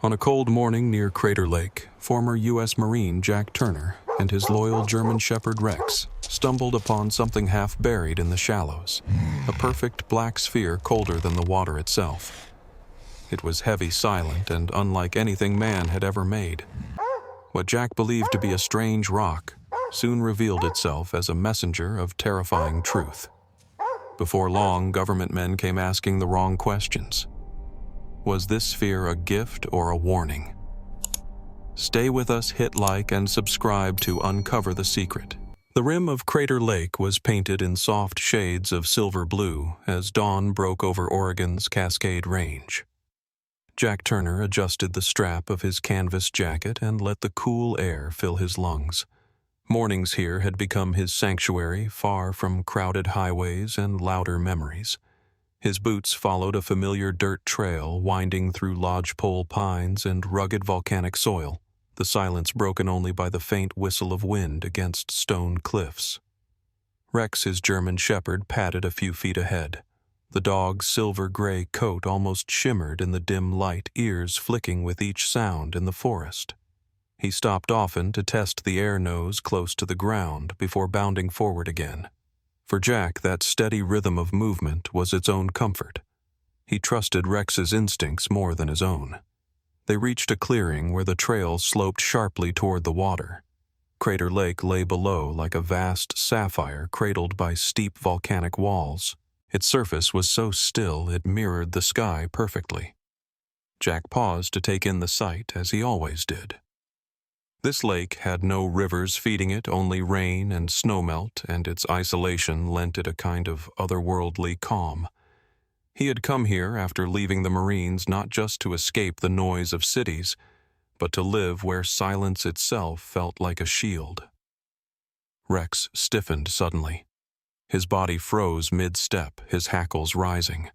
On a cold morning near Crater Lake, former U.S. Marine Jack Turner and his loyal German Shepherd Rex stumbled upon something half buried in the shallows, a perfect black sphere colder than the water itself. It was heavy, silent, and unlike anything man had ever made. What Jack believed to be a strange rock soon revealed itself as a messenger of terrifying truth. Before long, government men came asking the wrong questions. Was this sphere a gift or a warning? Stay with us, hit like, and subscribe to uncover the secret. The rim of Crater Lake was painted in soft shades of silver blue as dawn broke over Oregon's Cascade Range. Jack Turner adjusted the strap of his canvas jacket and let the cool air fill his lungs. Mornings here had become his sanctuary, far from crowded highways and louder memories. His boots followed a familiar dirt trail winding through lodgepole pines and rugged volcanic soil, the silence broken only by the faint whistle of wind against stone cliffs. Rex, his German Shepherd, padded a few feet ahead. The dog's silver-gray coat almost shimmered in the dim light, ears flicking with each sound in the forest. He stopped often to test the air nose close to the ground before bounding forward again. For Jack, that steady rhythm of movement was its own comfort. He trusted Rex's instincts more than his own. They reached a clearing where the trail sloped sharply toward the water. Crater Lake lay below like a vast sapphire cradled by steep volcanic walls. Its surface was so still it mirrored the sky perfectly. Jack paused to take in the sight, as he always did. This lake had no rivers feeding it, only rain and snowmelt, and its isolation lent it a kind of otherworldly calm. He had come here after leaving the Marines not just to escape the noise of cities, but to live where silence itself felt like a shield. Rex stiffened suddenly. His body froze mid-step, his hackles rising.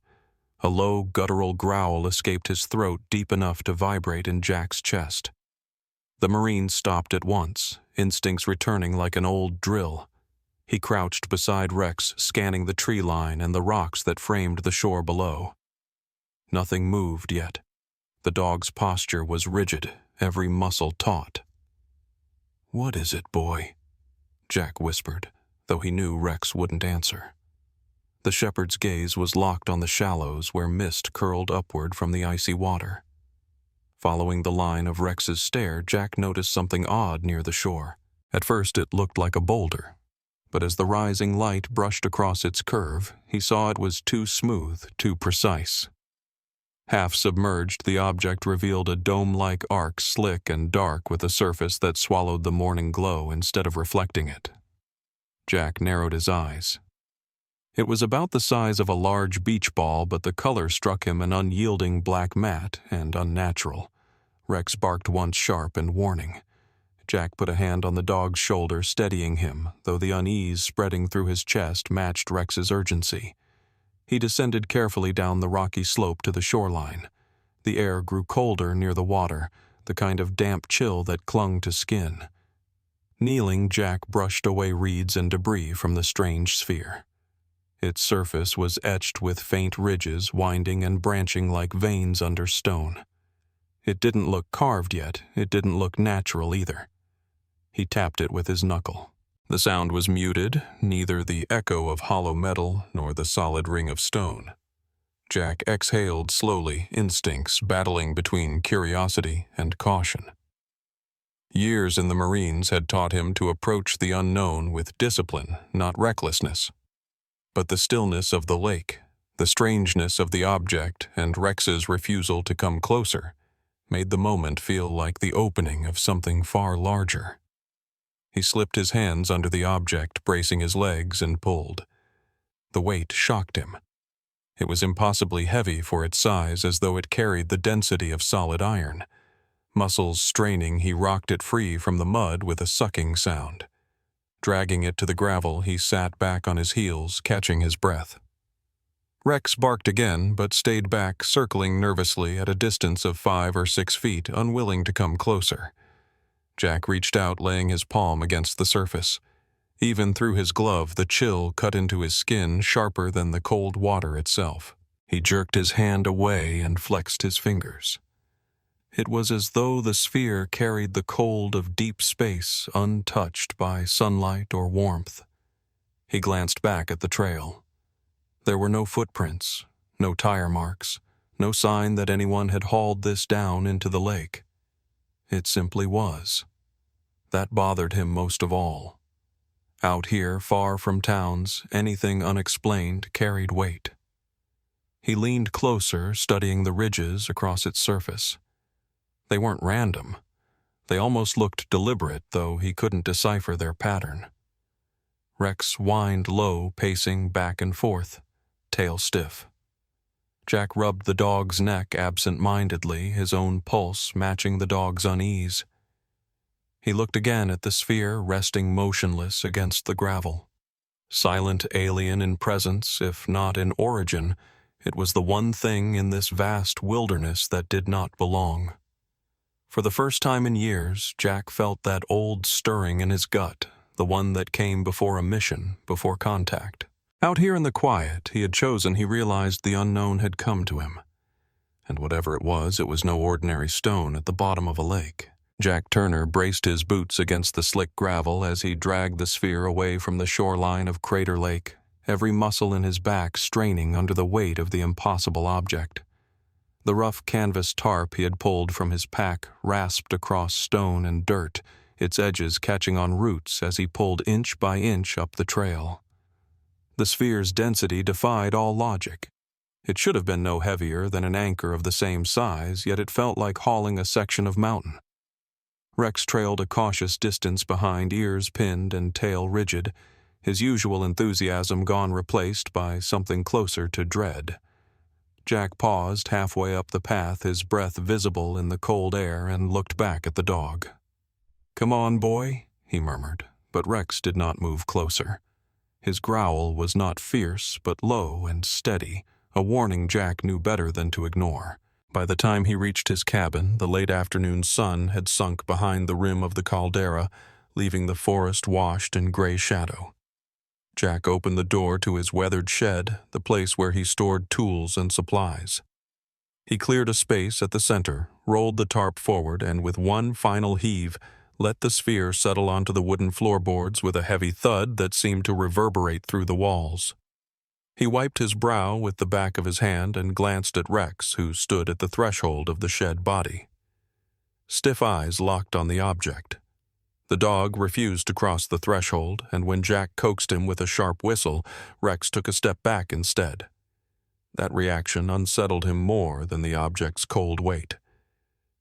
A low, guttural growl escaped his throat deep enough to vibrate in Jack's chest. The Marine stopped at once, instincts returning like an old drill. He crouched beside Rex, scanning the tree line and the rocks that framed the shore below. Nothing moved yet. The dog's posture was rigid, every muscle taut. "What is it, boy?" Jack whispered, though he knew Rex wouldn't answer. The shepherd's gaze was locked on the shallows where mist curled upward from the icy water. Following the line of Rex's stare, Jack noticed something odd near the shore. At first it looked like a boulder, but as the rising light brushed across its curve, he saw it was too smooth, too precise. Half submerged, the object revealed a dome-like arc, slick and dark, with a surface that swallowed the morning glow instead of reflecting it. Jack narrowed his eyes. It was about the size of a large beach ball, but the color struck him an unyielding black matte and unnatural. Rex barked once, sharp and warning. Jack put a hand on the dog's shoulder, steadying him, though the unease spreading through his chest matched Rex's urgency. He descended carefully down the rocky slope to the shoreline. The air grew colder near the water, the kind of damp chill that clung to skin. Kneeling, Jack brushed away reeds and debris from the strange sphere. Its surface was etched with faint ridges, winding and branching like veins under stone. It didn't look carved yet, it didn't look natural either. He tapped it with his knuckle. The sound was muted, neither the echo of hollow metal nor the solid ring of stone. Jack exhaled slowly, instincts battling between curiosity and caution. Years in the Marines had taught him to approach the unknown with discipline, not recklessness. But the stillness of the lake, the strangeness of the object, and Rex's refusal to come closer made the moment feel like the opening of something far larger. He slipped his hands under the object, bracing his legs, and pulled. The weight shocked him. It was impossibly heavy for its size, as though it carried the density of solid iron. Muscles straining, he rocked it free from the mud with a sucking sound. Dragging it to the gravel, he sat back on his heels, catching his breath. Rex barked again, but stayed back, circling nervously at a distance of 5 or 6 feet, unwilling to come closer. Jack reached out, laying his palm against the surface. Even through his glove, the chill cut into his skin, sharper than the cold water itself. He jerked his hand away and flexed his fingers. It was as though the sphere carried the cold of deep space untouched by sunlight or warmth. He glanced back at the trail. There were no footprints, no tire marks, no sign that anyone had hauled this down into the lake. It simply was. That bothered him most of all. Out here, far from towns, anything unexplained carried weight. He leaned closer, studying the ridges across its surface. They weren't random. They almost looked deliberate, though he couldn't decipher their pattern. Rex whined low, pacing back and forth, tail stiff. Jack rubbed the dog's neck absent-mindedly, his own pulse matching the dog's unease. He looked again at the sphere resting motionless against the gravel. Silent alien in presence, if not in origin, it was the one thing in this vast wilderness that did not belong. For the first time in years, Jack felt that old stirring in his gut, the one that came before a mission, before contact. Out here in the quiet he had chosen, he realized the unknown had come to him. And whatever it was no ordinary stone at the bottom of a lake. Jack Turner braced his boots against the slick gravel as he dragged the sphere away from the shoreline of Crater Lake, every muscle in his back straining under the weight of the impossible object. The rough canvas tarp he had pulled from his pack rasped across stone and dirt, its edges catching on roots as he pulled inch by inch up the trail. The sphere's density defied all logic. It should have been no heavier than an anchor of the same size, yet it felt like hauling a section of mountain. Rex trailed a cautious distance behind, ears pinned and tail rigid, his usual enthusiasm gone, replaced by something closer to dread. Jack paused halfway up the path, his breath visible in the cold air, and looked back at the dog. "Come on, boy," he murmured, but Rex did not move closer. His growl was not fierce, but low and steady, a warning Jack knew better than to ignore. By the time he reached his cabin, the late afternoon sun had sunk behind the rim of the caldera, leaving the forest washed in gray shadow. Jack opened the door to his weathered shed, the place where he stored tools and supplies. He cleared a space at the center, rolled the tarp forward, and with one final heave, let the sphere settle onto the wooden floorboards with a heavy thud that seemed to reverberate through the walls. He wiped his brow with the back of his hand and glanced at Rex, who stood at the threshold of the shed body. Stiff eyes locked on the object. The dog refused to cross the threshold, and when Jack coaxed him with a sharp whistle, Rex took a step back instead. That reaction unsettled him more than the object's cold weight.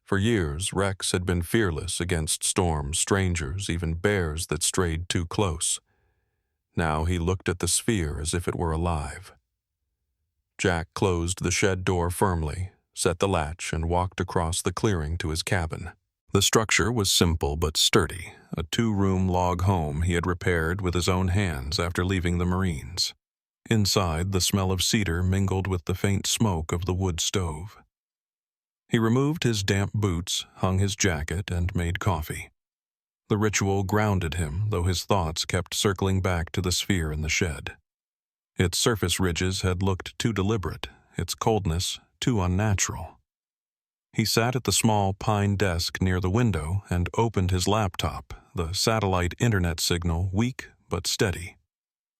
For years, Rex had been fearless against storms, strangers, even bears that strayed too close. Now he looked at the sphere as if it were alive. Jack closed the shed door firmly, set the latch, and walked across the clearing to his cabin. The structure was simple but sturdy, a 2-room log home he had repaired with his own hands after leaving the Marines. Inside, the smell of cedar mingled with the faint smoke of the wood stove. He removed his damp boots, hung his jacket, and made coffee. The ritual grounded him, though his thoughts kept circling back to the sphere in the shed. Its surface ridges had looked too deliberate, its coldness too unnatural. He sat at the small pine desk near the window and opened his laptop, the satellite internet signal weak but steady.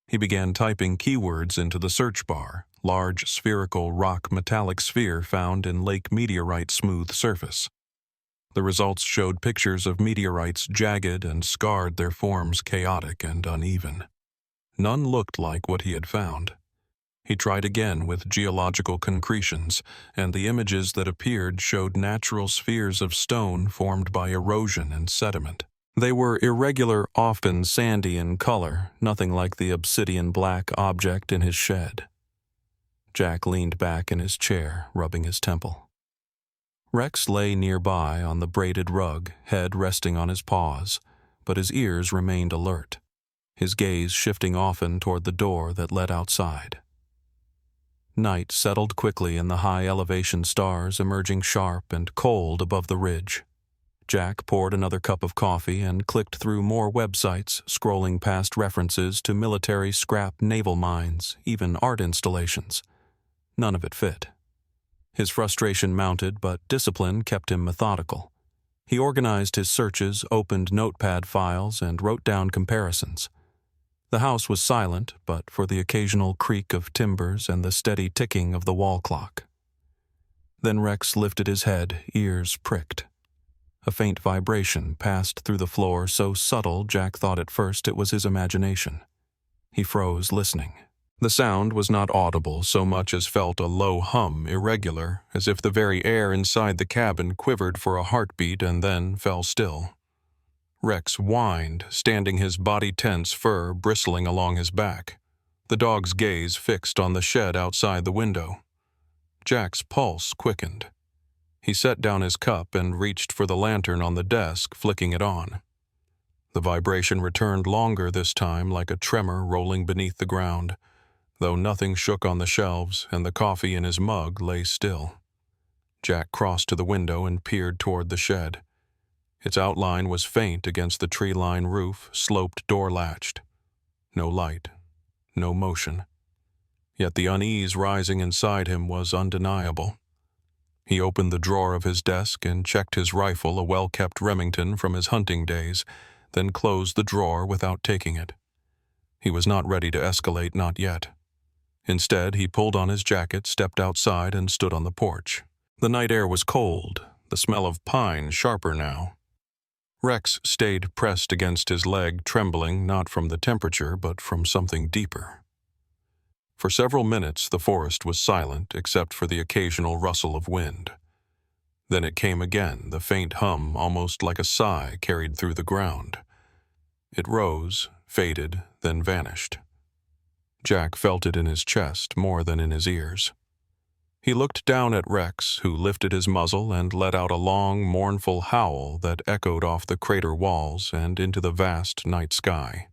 He began typing keywords into the search bar, large spherical rock metallic sphere found in lake meteorite smooth surface. The results showed pictures of meteorites jagged and scarred, their forms chaotic and uneven. None looked like what he had found. He tried again with geological concretions, and the images that appeared showed natural spheres of stone formed by erosion and sediment. They were irregular, often sandy in color, nothing like the obsidian black object in his shed. Jack leaned back in his chair, rubbing his temple. Rex lay nearby on the braided rug, head resting on his paws, but his ears remained alert, his gaze shifting often toward the door that led outside. Night settled quickly in the high-elevation stars emerging sharp and cold above the ridge. Jack poured another cup of coffee and clicked through more websites, scrolling past references to military scrap naval mines, even art installations. None of it fit. His frustration mounted, but discipline kept him methodical. He organized his searches, opened notepad files, and wrote down comparisons. The house was silent, but for the occasional creak of timbers and the steady ticking of the wall clock. Then Rex lifted his head, ears pricked. A faint vibration passed through the floor so subtle Jack thought at first it was his imagination. He froze, listening. The sound was not audible so much as felt a low hum, irregular, as if the very air inside the cabin quivered for a heartbeat and then fell still. Rex whined, standing his body tense, fur bristling along his back. The dog's gaze fixed on the shed outside the window. Jack's pulse quickened. He set down his cup and reached for the lantern on the desk, flicking it on. The vibration returned longer this time, like a tremor rolling beneath the ground, though nothing shook on the shelves and the coffee in his mug lay still. Jack crossed to the window and peered toward the shed. Its outline was faint against the tree-lined roof, sloped door-latched. No light, no motion. Yet the unease rising inside him was undeniable. He opened the drawer of his desk and checked his rifle, a well-kept Remington from his hunting days, then closed the drawer without taking it. He was not ready to escalate, not yet. Instead, he pulled on his jacket, stepped outside, and stood on the porch. The night air was cold, the smell of pine sharper now. Rex stayed pressed against his leg, trembling not from the temperature but from something deeper. For several minutes the forest was silent except for the occasional rustle of wind. Then it came again, the faint hum, almost like a sigh carried through the ground. It rose, faded, then vanished. Jack felt it in his chest more than in his ears. He looked down at Rex, who lifted his muzzle and let out a long, mournful howl that echoed off the crater walls and into the vast night sky.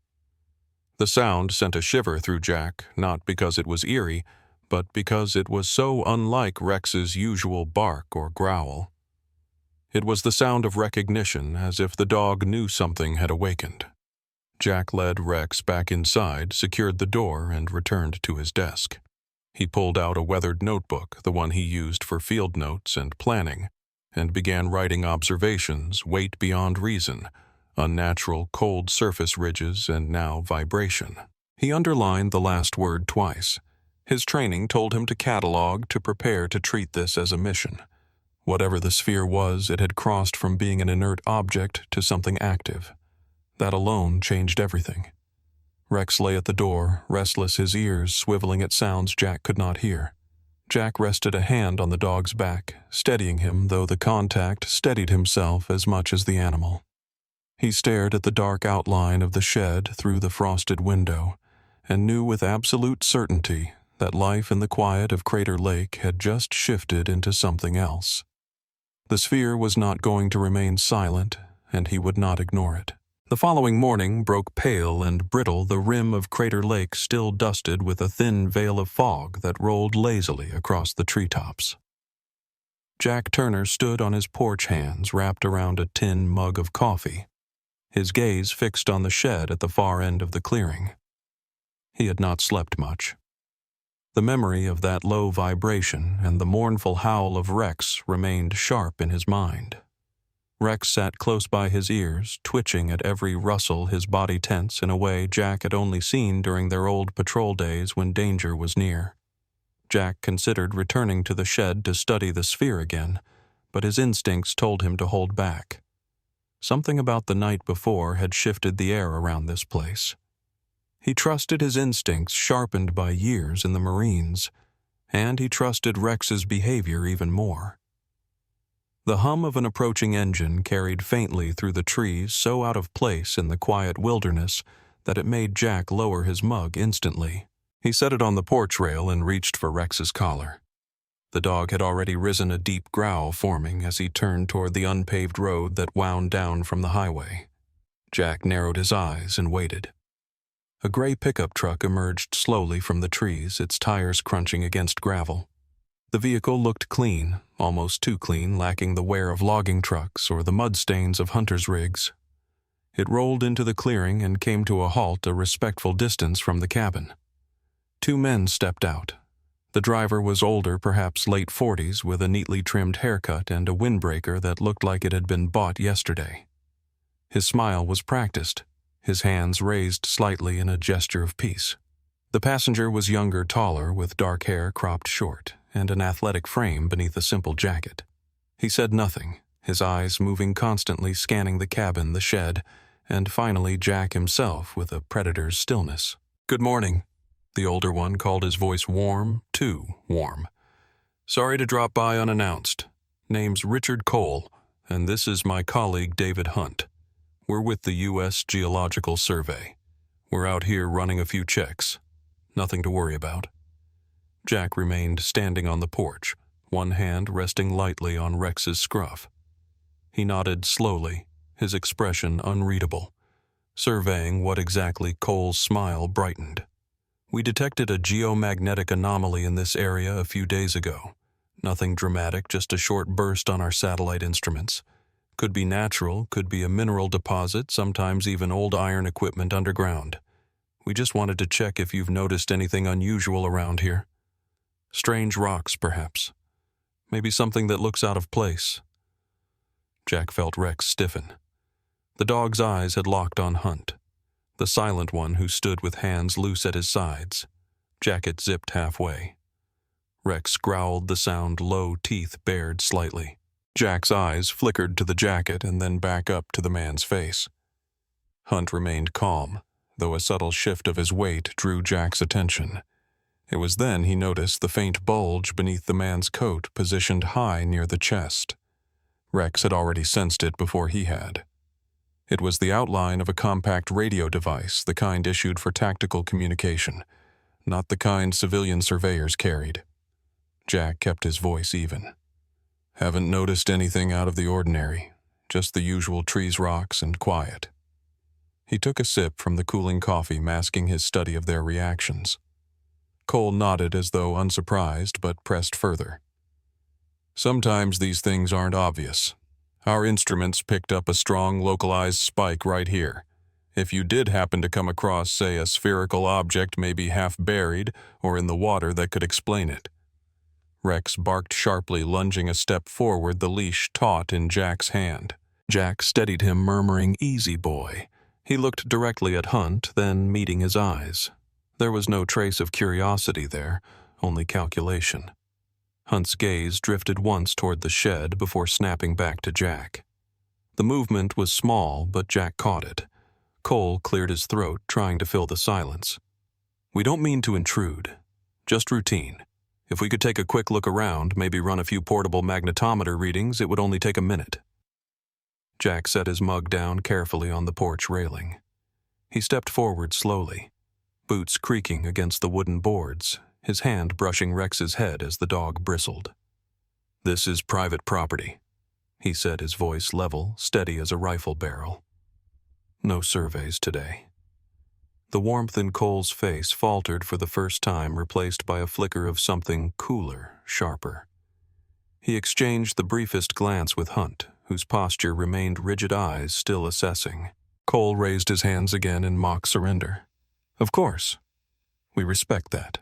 The sound sent a shiver through Jack, not because it was eerie, but because it was so unlike Rex's usual bark or growl. It was the sound of recognition, as if the dog knew something had awakened. Jack led Rex back inside, secured the door, and returned to his desk. He pulled out a weathered notebook, the one he used for field notes and planning, and began writing observations, weight beyond reason, unnatural cold surface ridges, and now vibration. He underlined the last word twice. His training told him to catalog, to prepare to treat this as a mission. Whatever the sphere was, it had crossed from being an inert object to something active. That alone changed everything. Rex lay at the door, restless, his ears swiveling at sounds Jack could not hear. Jack rested a hand on the dog's back, steadying him, though the contact steadied himself as much as the animal. He stared at the dark outline of the shed through the frosted window, and knew with absolute certainty that life in the quiet of Crater Lake had just shifted into something else. The sphere was not going to remain silent, and he would not ignore it. The following morning broke pale and brittle, the rim of Crater Lake still dusted with a thin veil of fog that rolled lazily across the treetops. Jack Turner stood on his porch, hands wrapped around a tin mug of coffee, his gaze fixed on the shed at the far end of the clearing. He had not slept much. The memory of that low vibration and the mournful howl of Rex remained sharp in his mind. Rex sat close by his ears, twitching at every rustle, his body tense in a way Jack had only seen during their old patrol days when danger was near. Jack considered returning to the shed to study the sphere again, but his instincts told him to hold back. Something about the night before had shifted the air around this place. He trusted his instincts sharpened by years in the Marines, and he trusted Rex's behavior even more. The hum of an approaching engine carried faintly through the trees, so out of place in the quiet wilderness that it made Jack lower his mug instantly. He set it on the porch rail and reached for Rex's collar. The dog had already risen, a deep growl forming as he turned toward the unpaved road that wound down from the highway. Jack narrowed his eyes and waited. A gray pickup truck emerged slowly from the trees, its tires crunching against gravel. The vehicle looked clean, almost too clean, lacking the wear of logging trucks or the mud stains of hunters' rigs. It rolled into the clearing and came to a halt a respectful distance from the cabin. Two men stepped out. The driver was older, perhaps late 40s, with a neatly trimmed haircut and a windbreaker that looked like it had been bought yesterday. His smile was practiced, his hands raised slightly in a gesture of peace. The passenger was younger, taller, with dark hair cropped short, and an athletic frame beneath a simple jacket. He said nothing, his eyes moving constantly, scanning the cabin, the shed, and finally Jack himself with a predator's stillness. "Good morning." The older one called, his voice warm, too warm. "Sorry to drop by unannounced. Name's Richard Cole, and this is my colleague David Hunt. We're with the U.S. Geological Survey. We're out here running a few checks. Nothing to worry about." Jack remained standing on the porch, one hand resting lightly on Rex's scruff. He nodded slowly, his expression unreadable. Surveying what exactly, Cole's smile brightened. "We detected a geomagnetic anomaly in this area a few days ago. Nothing dramatic, just a short burst on our satellite instruments. Could be natural, could be a mineral deposit, sometimes even old iron equipment underground. We just wanted to check if you've noticed anything unusual around here. Strange rocks, perhaps. Maybe something that looks out of place." Jack felt Rex stiffen. The dog's eyes had locked on Hunt, the silent one who stood with hands loose at his sides, jacket zipped halfway. Rex growled the sound, low teeth bared slightly. Jack's eyes flickered to the jacket and then back up to the man's face. Hunt remained calm, though a subtle shift of his weight drew Jack's attention. It was then he noticed the faint bulge beneath the man's coat, positioned high near the chest. Rex had already sensed it before he had. It was the outline of a compact radio device, the kind issued for tactical communication, not the kind civilian surveyors carried. Jack kept his voice even. "Haven't noticed anything out of the ordinary, just the usual trees, rocks, and quiet." He took a sip from the cooling coffee, masking his study of their reactions. Cole nodded as though unsurprised, but pressed further. "Sometimes these things aren't obvious. Our instruments picked up a strong localized spike right here. If you did happen to come across, say, a spherical object maybe half buried or in the water that could explain it." Rex barked sharply, lunging a step forward, the leash taut in Jack's hand. Jack steadied him, murmuring, "Easy, boy." He looked directly at Hunt, then meeting his eyes. There was no trace of curiosity there, only calculation. Hunt's gaze drifted once toward the shed before snapping back to Jack. The movement was small, but Jack caught it. Cole cleared his throat, trying to fill the silence. "We don't mean to intrude. Just routine. If we could take a quick look around, maybe run a few portable magnetometer readings, it would only take a minute." Jack set his mug down carefully on the porch railing. He stepped forward slowly, boots creaking against the wooden boards, his hand brushing Rex's head as the dog bristled. "This is private property," he said, his voice level, steady as a rifle barrel. "No surveys today." The warmth in Cole's face faltered for the first time, replaced by a flicker of something cooler, sharper. He exchanged the briefest glance with Hunt, whose posture remained rigid, eyes still assessing. Cole raised his hands again in mock surrender. "Of course. We respect that.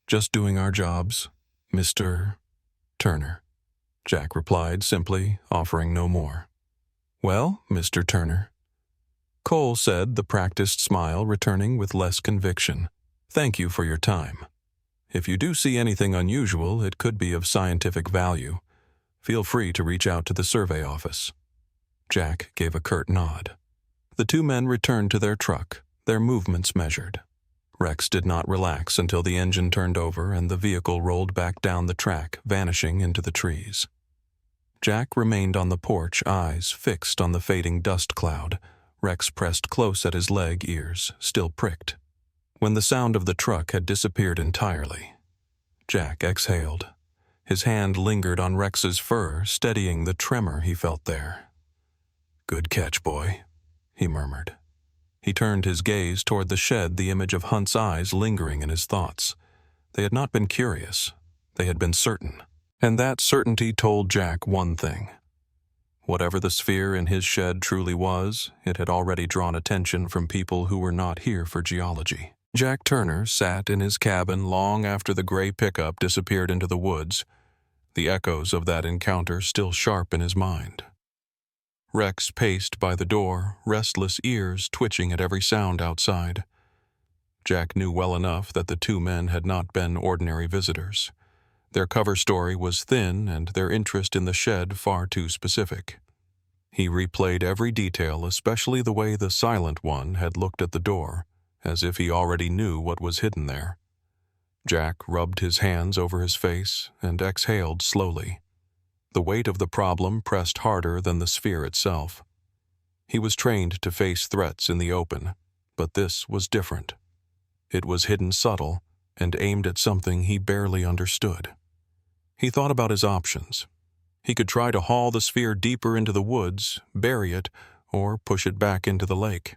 Just doing our jobs, Mr. Turner," Jack replied simply, offering no more. "Well, Mr. Turner," Cole said, the practiced smile returning with less conviction. "Thank you for your time. If you do see anything unusual, it could be of scientific value. Feel free to reach out to the survey office." Jack gave a curt nod. The two men returned to their truck, their movements measured. Rex did not relax until the engine turned over and the vehicle rolled back down the track, vanishing into the trees. Jack remained on the porch, eyes fixed on the fading dust cloud, Rex pressed close at his leg, ears still pricked. When the sound of the truck had disappeared entirely, Jack exhaled. His hand lingered on Rex's fur, steadying the tremor he felt there. "Good catch, boy," he murmured. He turned his gaze toward the shed, the image of Hunt's eyes lingering in his thoughts. They had not been curious. They had been certain. And that certainty told Jack one thing. Whatever the sphere in his shed truly was, it had already drawn attention from people who were not here for geology. Jack Turner sat in his cabin long after the gray pickup disappeared into the woods, the echoes of that encounter still sharp in his mind. Rex paced by the door, restless ears twitching at every sound outside. Jack knew well enough that the two men had not been ordinary visitors. Their cover story was thin and their interest in the shed far too specific. He replayed every detail, especially the way the silent one had looked at the door, as if he already knew what was hidden there. Jack rubbed his hands over his face and exhaled slowly. The weight of the problem pressed harder than the sphere itself. He was trained to face threats in the open, but this was different. It was hidden subtle and aimed at something he barely understood. He thought about his options. He could try to haul the sphere deeper into the woods, bury it, or push it back into the lake.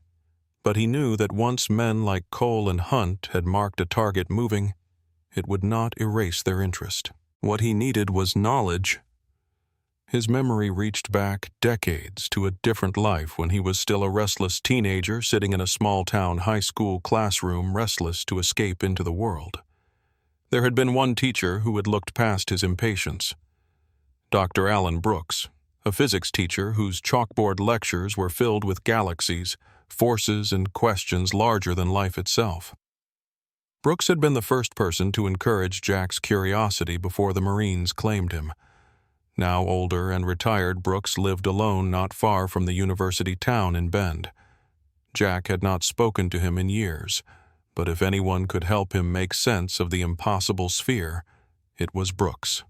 But he knew that once men like Cole and Hunt had marked a target moving, it would not erase their interest. What he needed was knowledge. His memory reached back decades to a different life when he was still a restless teenager sitting in a small-town high school classroom, restless to escape into the world. There had been one teacher who had looked past his impatience. Dr. Alan Brooks, a physics teacher whose chalkboard lectures were filled with galaxies, forces, and questions larger than life itself. Brooks had been the first person to encourage Jack's curiosity before the Marines claimed him. Now older and retired, Brooks lived alone not far from the university town in Bend. Jack had not spoken to him in years, but if anyone could help him make sense of the impossible sphere, it was Brooks.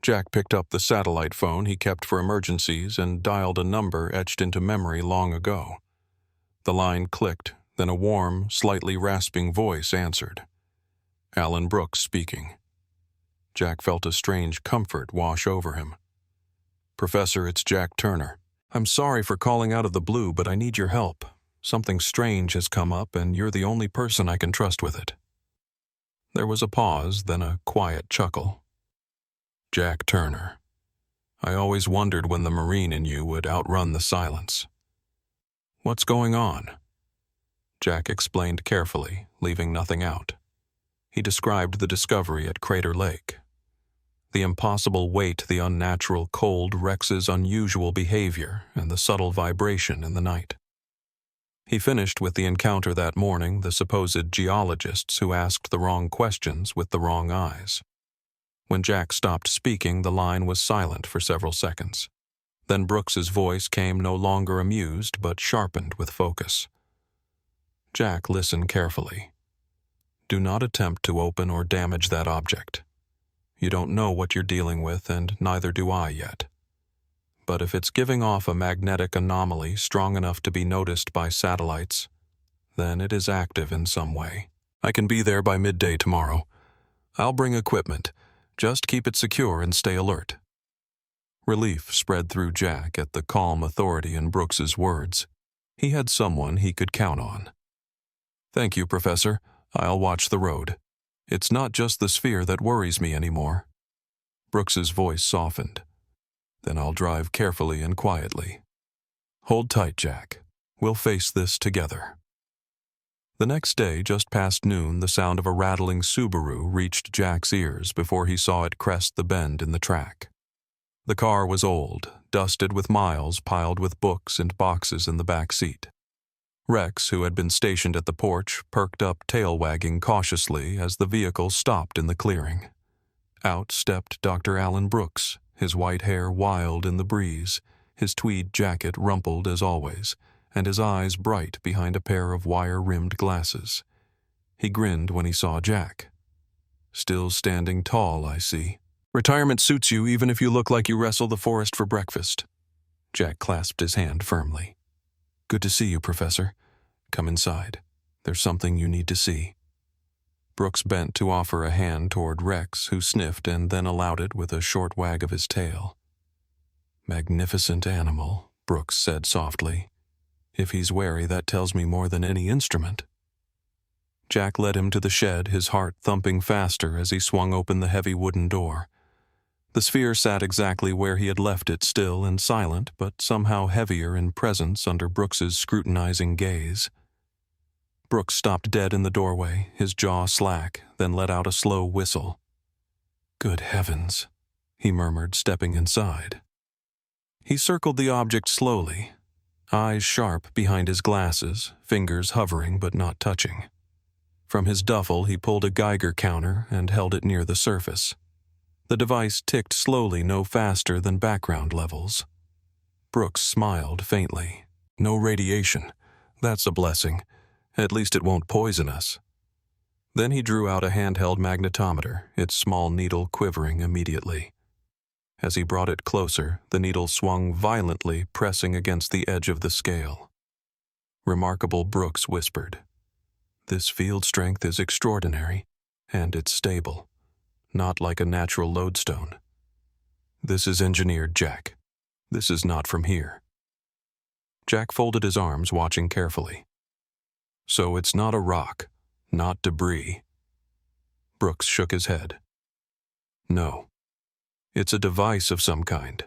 Jack picked up the satellite phone he kept for emergencies and dialed a number etched into memory long ago. The line clicked, then a warm, slightly rasping voice answered. Alan Brooks speaking. Jack felt a strange comfort wash over him. "Professor, it's Jack Turner. I'm sorry for calling out of the blue, but I need your help. Something strange has come up, and you're the only person I can trust with it." There was a pause, then a quiet chuckle. "Jack Turner. I always wondered when the Marine in you would outrun the silence. What's going on?" Jack explained carefully, leaving nothing out. He described the discovery at Crater Lake. The impossible weight, the unnatural cold, Rex's unusual behavior, and the subtle vibration in the night. He finished with the encounter that morning, the supposed geologists who asked the wrong questions with the wrong eyes. When Jack stopped speaking, the line was silent for several seconds. Then Brooks's voice came no longer amused, but sharpened with focus. Jack listened carefully. "Do not attempt to open or damage that object. You don't know what you're dealing with, and neither do I yet. But if it's giving off a magnetic anomaly strong enough to be noticed by satellites, then it is active in some way. I can be there by midday tomorrow. I'll bring equipment. Just keep it secure and stay alert." Relief spread through Jack at the calm authority in Brooks's words. He had someone he could count on. "Thank you, Professor. I'll watch the road. It's not just the sphere that worries me anymore." Brooks's voice softened. "Then I'll drive carefully and quietly. Hold tight, Jack. We'll face this together." The next day, just past noon, the sound of a rattling Subaru reached Jack's ears before he saw it crest the bend in the track. The car was old, dusted with miles piled with books and boxes in the back seat. Rex, who had been stationed at the porch, perked up, tail-wagging cautiously as the vehicle stopped in the clearing. Out stepped Dr. Alan Brooks, his white hair wild in the breeze, his tweed jacket rumpled as always, and his eyes bright behind a pair of wire-rimmed glasses. He grinned when he saw Jack. "Still standing tall, I see. Retirement suits you even if you look like you wrestle the forest for breakfast." Jack clasped his hand firmly. "Good to see you, Professor. Come inside. There's something you need to see." Brooks bent to offer a hand toward Rex, who sniffed and then allowed it with a short wag of his tail. "Magnificent animal," Brooks said softly. "If he's wary, that tells me more than any instrument." Jack led him to the shed, his heart thumping faster as he swung open the heavy wooden door. The sphere sat exactly where he had left it, still and silent, but somehow heavier in presence under Brooks's scrutinizing gaze. Brooks stopped dead in the doorway, his jaw slack, then let out a slow whistle. "Good heavens," he murmured, stepping inside. He circled the object slowly, eyes sharp behind his glasses, fingers hovering but not touching. From his duffel, he pulled a Geiger counter and held it near the surface. The device ticked slowly, no faster than background levels. Brooks smiled faintly. "No radiation. That's a blessing. At least it won't poison us." Then he drew out a handheld magnetometer, its small needle quivering immediately. As he brought it closer, the needle swung violently, pressing against the edge of the scale. "Remarkable," Brooks whispered. "This field strength is extraordinary, and it's stable, not like a natural lodestone. This is engineered, Jack. This is not from here." Jack folded his arms, watching carefully. "So it's not a rock, not debris." Brooks shook his head. "No. It's a device of some kind.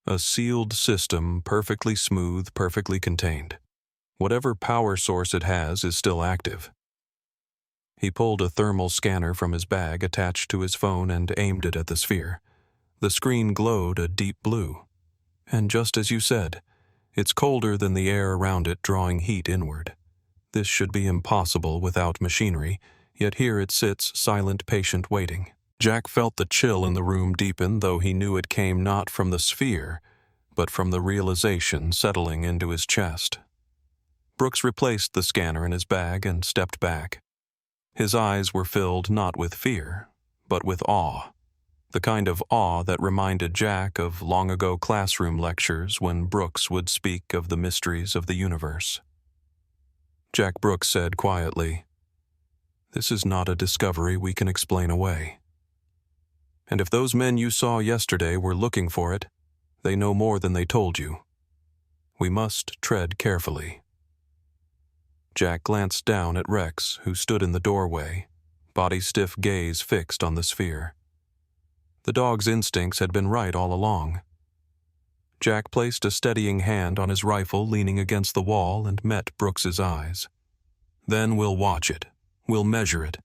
A sealed system, perfectly smooth, perfectly contained. Whatever power source it has is still active." He pulled a thermal scanner from his bag attached to his phone and aimed it at the sphere. The screen glowed a deep blue. "And just as you said, it's colder than the air around it, drawing heat inward. This should be impossible without machinery, yet here it sits, silent, patient, waiting." Jack felt the chill in the room deepen, though he knew it came not from the sphere, but from the realization settling into his chest. Brooks replaced the scanner in his bag and stepped back. His eyes were filled not with fear, but with awe. The kind of awe that reminded Jack of long-ago classroom lectures when Brooks would speak of the mysteries of the universe. Jack Brooks said quietly, "This is not a discovery we can explain away. And if those men you saw yesterday were looking for it, they know more than they told you. We must tread carefully." Jack glanced down at Rex, who stood in the doorway, body-stiff gaze fixed on the sphere. The dog's instincts had been right all along. Jack placed a steadying hand on his rifle, leaning against the wall, and met Brooks's eyes. "Then we'll watch it, we'll measure it,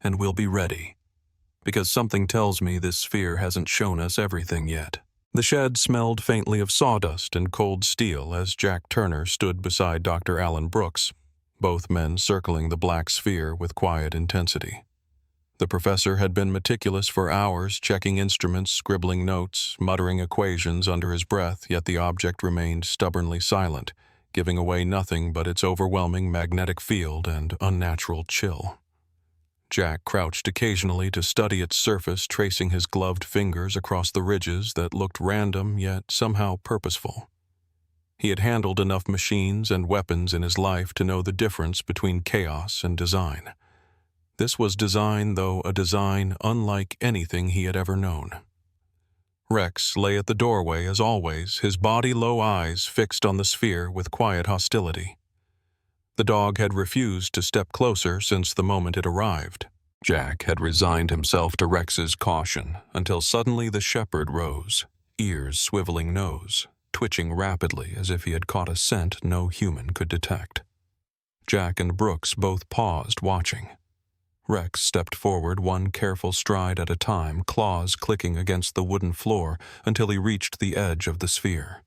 and we'll be ready. Because something tells me this sphere hasn't shown us everything yet." The shed smelled faintly of sawdust and cold steel as Jack Turner stood beside Dr. Alan Brooks, both men circling the black sphere with quiet intensity. The professor had been meticulous for hours, checking instruments, scribbling notes, muttering equations under his breath, yet the object remained stubbornly silent, giving away nothing but its overwhelming magnetic field and unnatural chill. Jack crouched occasionally to study its surface, tracing his gloved fingers across the ridges that looked random yet somehow purposeful. He had handled enough machines and weapons in his life to know the difference between chaos and design. This was design, though a design unlike anything he had ever known. Rex lay at the doorway as always, his body-low eyes fixed on the sphere with quiet hostility. The dog had refused to step closer since the moment it arrived. Jack had resigned himself to Rex's caution until suddenly the shepherd rose, ears swiveling nose, twitching rapidly as if he had caught a scent no human could detect. Jack and Brooks both paused, watching. Rex stepped forward one careful stride at a time, claws clicking against the wooden floor until he reached the edge of the sphere.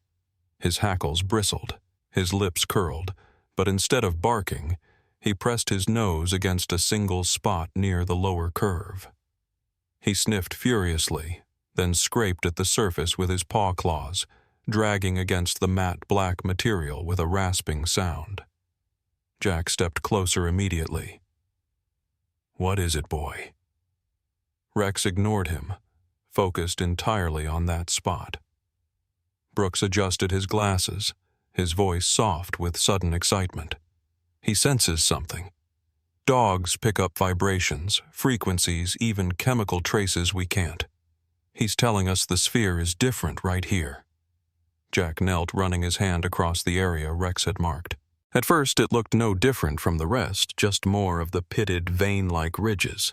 His hackles bristled, his lips curled, but instead of barking, he pressed his nose against a single spot near the lower curve. He sniffed furiously, then scraped at the surface with his paw claws, dragging against the matte black material with a rasping sound. Jack stepped closer immediately. "What is it, boy?" Rex ignored him, focused entirely on that spot. Brooks adjusted his glasses, his voice soft with sudden excitement. "He senses something. Dogs pick up vibrations, frequencies, even chemical traces we can't. He's telling us the sphere is different right here." Jack knelt, running his hand across the area Rex had marked. At first it looked no different from the rest, just more of the pitted, vein-like ridges.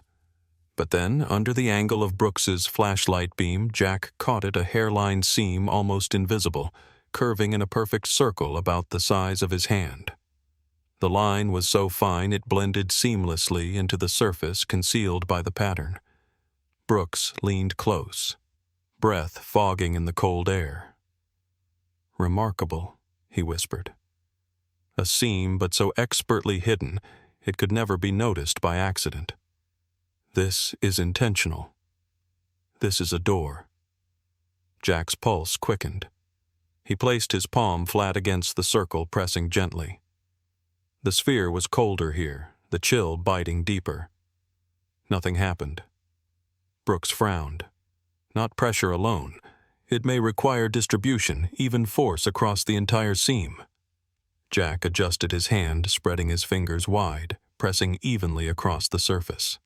But then, under the angle of Brooks's flashlight beam, Jack caught it a hairline seam almost invisible, curving in a perfect circle about the size of his hand. The line was so fine it blended seamlessly into the surface concealed by the pattern. Brooks leaned close, breath fogging in the cold air. "Remarkable," he whispered. "A seam, but so expertly hidden it could never be noticed by accident. This is intentional. This is a door." Jack's pulse quickened. He placed his palm flat against the circle, pressing gently. The sphere was colder here, the chill biting deeper. Nothing happened. Brooks frowned. Not pressure alone. It may require distribution, even force across the entire seam. Jack adjusted his hand, spreading his fingers wide, pressing evenly across the surface.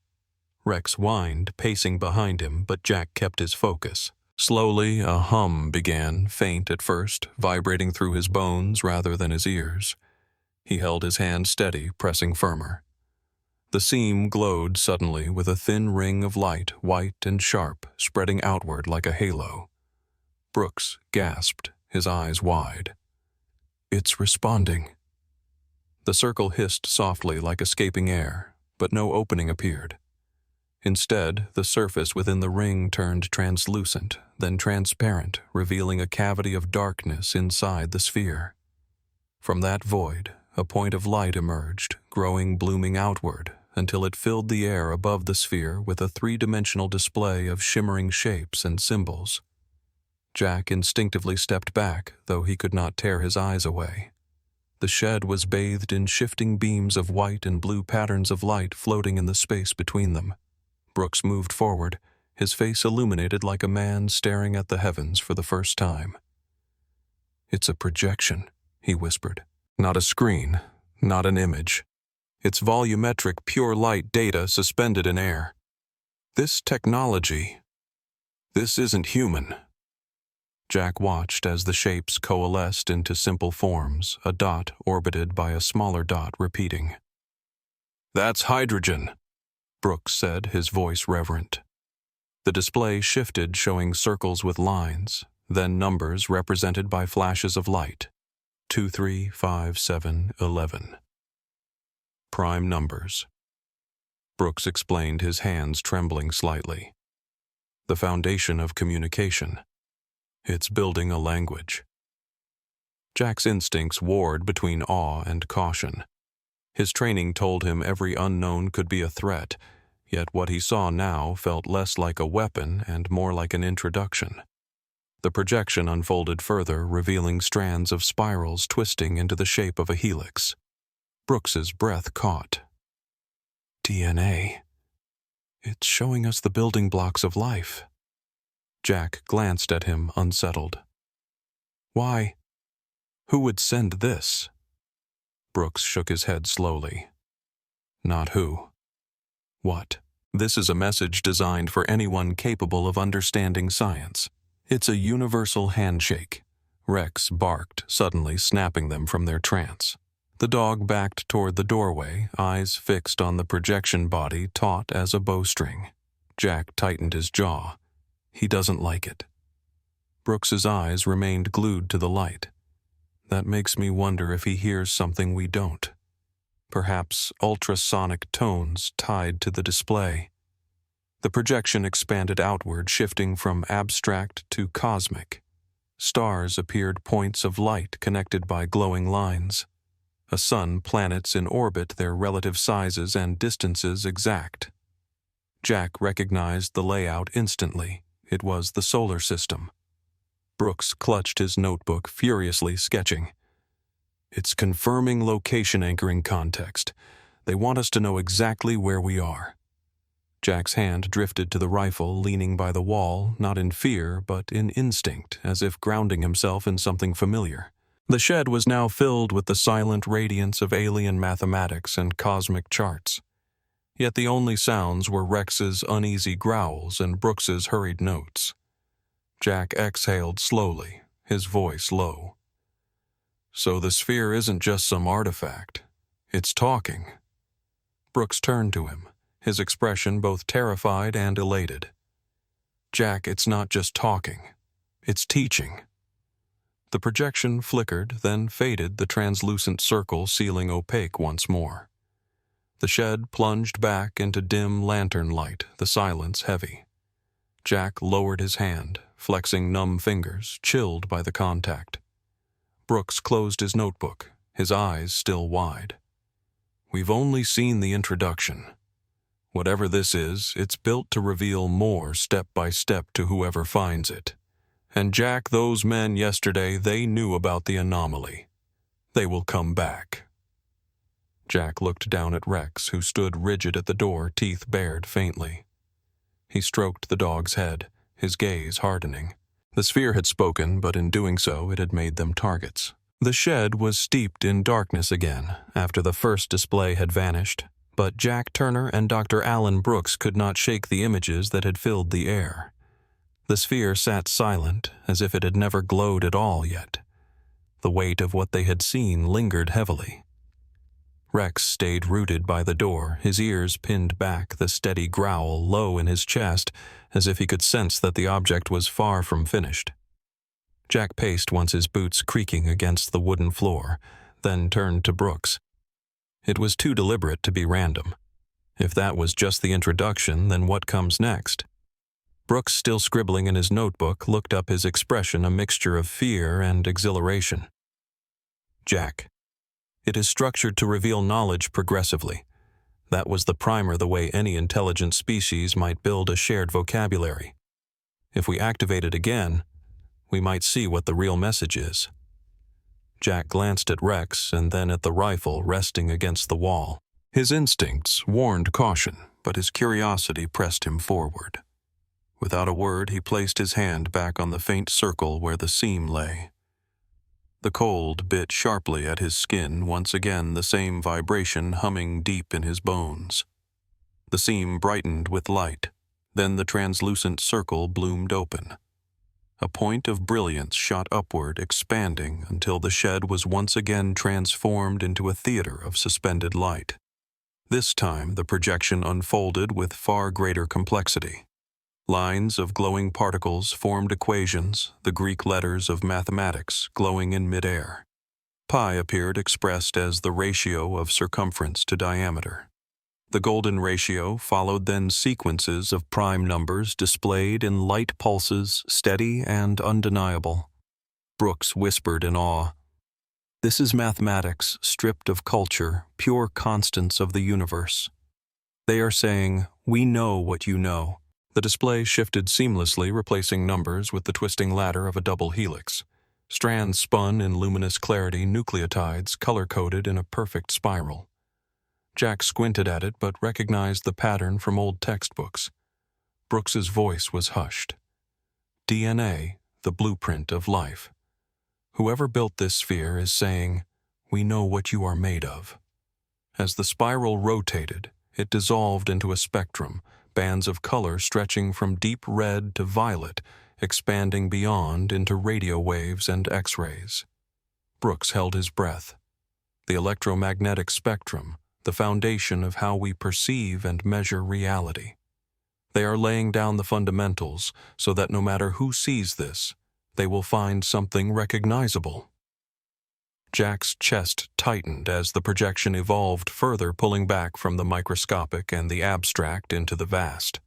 Rex whined, pacing behind him, but Jack kept his focus. Slowly, a hum began, faint at first, vibrating through his bones rather than his ears. He held his hand steady, pressing firmer. The seam glowed suddenly with a thin ring of light, white and sharp, spreading outward like a halo. Brooks gasped, his eyes wide. "It's responding." The circle hissed softly like escaping air, but no opening appeared. Instead, the surface within the ring turned translucent, then transparent, revealing a cavity of darkness inside the sphere. From that void, a point of light emerged, growing, blooming outward, until it filled the air above the sphere with a three-dimensional display of shimmering shapes and symbols. Jack instinctively stepped back, though he could not tear his eyes away. The shed was bathed in shifting beams of white and blue patterns of light floating in the space between them. Brooks moved forward, his face illuminated like a man staring at the heavens for the first time. "It's a projection," he whispered. "Not a screen, not an image. It's volumetric, pure light data suspended in air. This technology, this isn't human." Jack watched as the shapes coalesced into simple forms, a dot orbited by a smaller dot repeating. "That's hydrogen," Brooks said, his voice reverent. The display shifted, showing circles with lines, then numbers represented by flashes of light. 2, 3, 5, 7, 11. Prime numbers. Brooks explained, his hands trembling slightly. "The foundation of communication. It's building a language." Jack's instincts warred between awe and caution. His training told him every unknown could be a threat, yet what he saw now felt less like a weapon and more like an introduction. The projection unfolded further, revealing strands of spirals twisting into the shape of a helix. Brooks's breath caught. "DNA. It's showing us the building blocks of life." Jack glanced at him, unsettled. "Why? Who would send this?" Brooks shook his head slowly. "Not who. What? This is a message designed for anyone capable of understanding science. It's a universal handshake." Rex barked, suddenly snapping them from their trance. The dog backed toward the doorway, eyes fixed on the projection body taut as a bowstring. Jack tightened his jaw. He doesn't like it. Brooks's eyes remained glued to the light. That makes me wonder if he hears something we don't. Perhaps ultrasonic tones tied to the display. The projection expanded outward, shifting from abstract to cosmic. Stars appeared points of light connected by glowing lines. A sun, planets in orbit, their relative sizes and distances exact. Jack recognized the layout instantly. It was the solar system. Brooks clutched his notebook, furiously sketching. "It's confirming location anchoring context. They want us to know exactly where we are." Jack's hand drifted to the rifle, leaning by the wall, not in fear, but in instinct, as if grounding himself in something familiar. The shed was now filled with the silent radiance of alien mathematics and cosmic charts. Yet the only sounds were Rex's uneasy growls and Brooks's hurried notes. Jack exhaled slowly, his voice low. "So the sphere isn't just some artifact. It's talking." Brooks turned to him, his expression both terrified and elated. "Jack, it's not just talking. It's teaching. The projection flickered, then faded, the translucent circle sealing opaque once more. The shed plunged back into dim lantern light, the silence heavy. Jack lowered his hand, flexing numb fingers, chilled by the contact. Brooks closed his notebook, his eyes still wide. We've only seen the introduction. Whatever this is, it's built to reveal more step by step to whoever finds it. And Jack, those men yesterday, they knew about the anomaly. They will come back. Jack looked down at Rex, who stood rigid at the door, teeth bared faintly. He stroked the dog's head, his gaze hardening. The sphere had spoken, but in doing so, it had made them targets. The shed was steeped in darkness again, after the first display had vanished, but Jack Turner and Dr. Alan Brooks could not shake the images that had filled the air. The sphere sat silent, as if it had never glowed at all yet. The weight of what they had seen lingered heavily. Rex stayed rooted by the door, his ears pinned back, the steady growl low in his chest, as if he could sense that the object was far from finished. Jack paced once, his boots creaking against the wooden floor, then turned to Brooks. It was too deliberate to be random. If that was just the introduction, then what comes next? Brooks, still scribbling in his notebook, looked up, his expression a mixture of fear and exhilaration. Jack, it is structured to reveal knowledge progressively. That was the primer, the way any intelligent species might build a shared vocabulary. If we activate it again, we might see what the real message is. Jack glanced at Rex and then at the rifle resting against the wall. His instincts warned caution, but his curiosity pressed him forward. Without a word, he placed his hand back on the faint circle where the seam lay. The cold bit sharply at his skin, once again the same vibration humming deep in his bones. The seam brightened with light, then the translucent circle bloomed open. A point of brilliance shot upward, expanding until the shed was once again transformed into a theater of suspended light. This time the projection unfolded with far greater complexity. Lines of glowing particles formed equations, the Greek letters of mathematics glowing in midair. Pi appeared, expressed as the ratio of circumference to diameter. The golden ratio followed then sequences of prime numbers displayed in light pulses, steady and undeniable. Brooks whispered in awe, "This is mathematics, stripped of culture, pure constants of the universe. They are saying, we know what you know." The display shifted seamlessly, replacing numbers with the twisting ladder of a double helix. Strands spun in luminous clarity, nucleotides color-coded in a perfect spiral. Jack squinted at it but recognized the pattern from old textbooks. Brooks's voice was hushed. DNA, the blueprint of life. Whoever built this sphere is saying, we know what you are made of. As the spiral rotated, it dissolved into a spectrum, bands of color stretching from deep red to violet, expanding beyond into radio waves and X-rays. Brooks held his breath. The electromagnetic spectrum, the foundation of how we perceive and measure reality. They are laying down the fundamentals so that no matter who sees this, they will find something recognizable. Jack's chest tightened as the projection evolved further, pulling back from the microscopic and the abstract into the vast.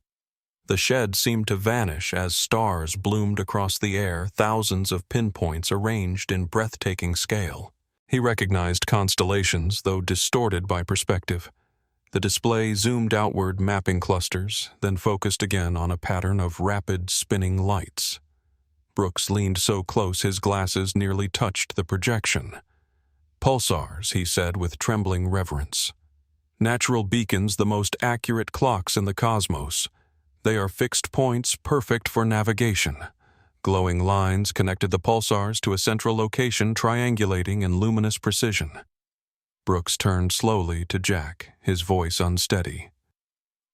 The shed seemed to vanish as stars bloomed across the air, thousands of pinpoints arranged in breathtaking scale. He recognized constellations, though distorted by perspective. The display zoomed outward, mapping clusters, then focused again on a pattern of rapid, spinning lights. Brooks leaned so close his glasses nearly touched the projection. Pulsars, he said with trembling reverence. Natural beacons, the most accurate clocks in the cosmos. They are fixed points perfect for navigation. Glowing lines connected the pulsars to a central location, triangulating in luminous precision. Brooks turned slowly to Jack, his voice unsteady.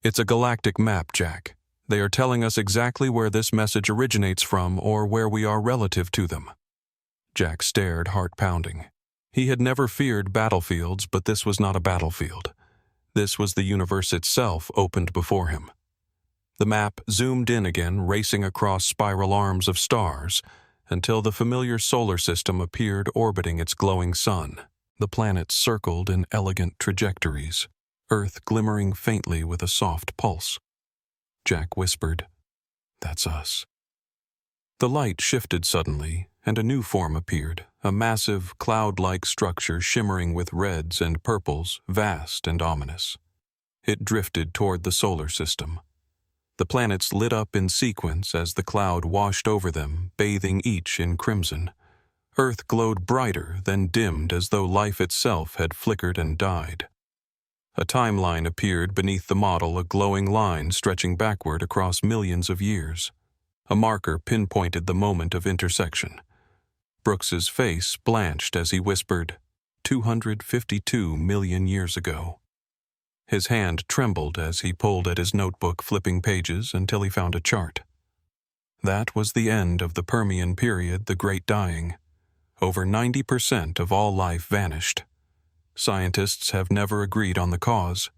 It's a galactic map, Jack. They are telling us exactly where this message originates from or where we are relative to them. Jack stared, heart pounding. He had never feared battlefields, but this was not a battlefield. This was the universe itself opened before him. The map zoomed in again, racing across spiral arms of stars, until the familiar solar system appeared orbiting its glowing sun. The planets circled in elegant trajectories, Earth glimmering faintly with a soft pulse. Jack whispered, "That's us." The light shifted suddenly, and a new form appeared, a massive, cloud-like structure shimmering with reds and purples, vast and ominous. It drifted toward the solar system. The planets lit up in sequence as the cloud washed over them, bathing each in crimson. Earth glowed brighter, then dimmed as though life itself had flickered and died. A timeline appeared beneath the model, a glowing line stretching backward across millions of years. A marker pinpointed the moment of intersection. Brooks's face blanched as he whispered, 252 million years ago. His hand trembled as he pulled at his notebook, flipping pages until he found a chart. That was the end of the Permian period, the Great Dying. Over 90% of all life vanished. Scientists have never agreed on the cause.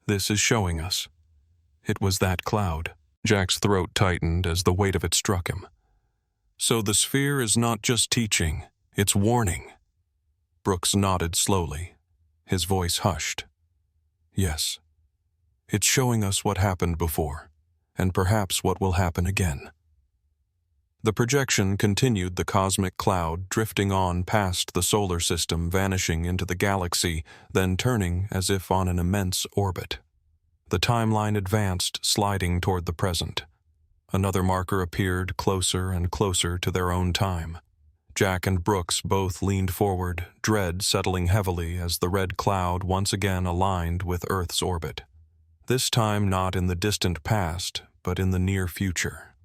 This is showing us. It was that cloud. Jack's throat tightened as the weight of it struck him. So the sphere is not just teaching, it's warning. Brooks nodded slowly, his voice hushed. Yes. It's showing us what happened before, and perhaps what will happen again. The projection continued, the cosmic cloud drifting on past the solar system, vanishing into the galaxy, then turning as if on an immense orbit. The timeline advanced, sliding toward the present. Another marker appeared, closer and closer to their own time. Jack and Brooks both leaned forward, dread settling heavily as the red cloud once again aligned with Earth's orbit. This time not in the distant past, but in the near future.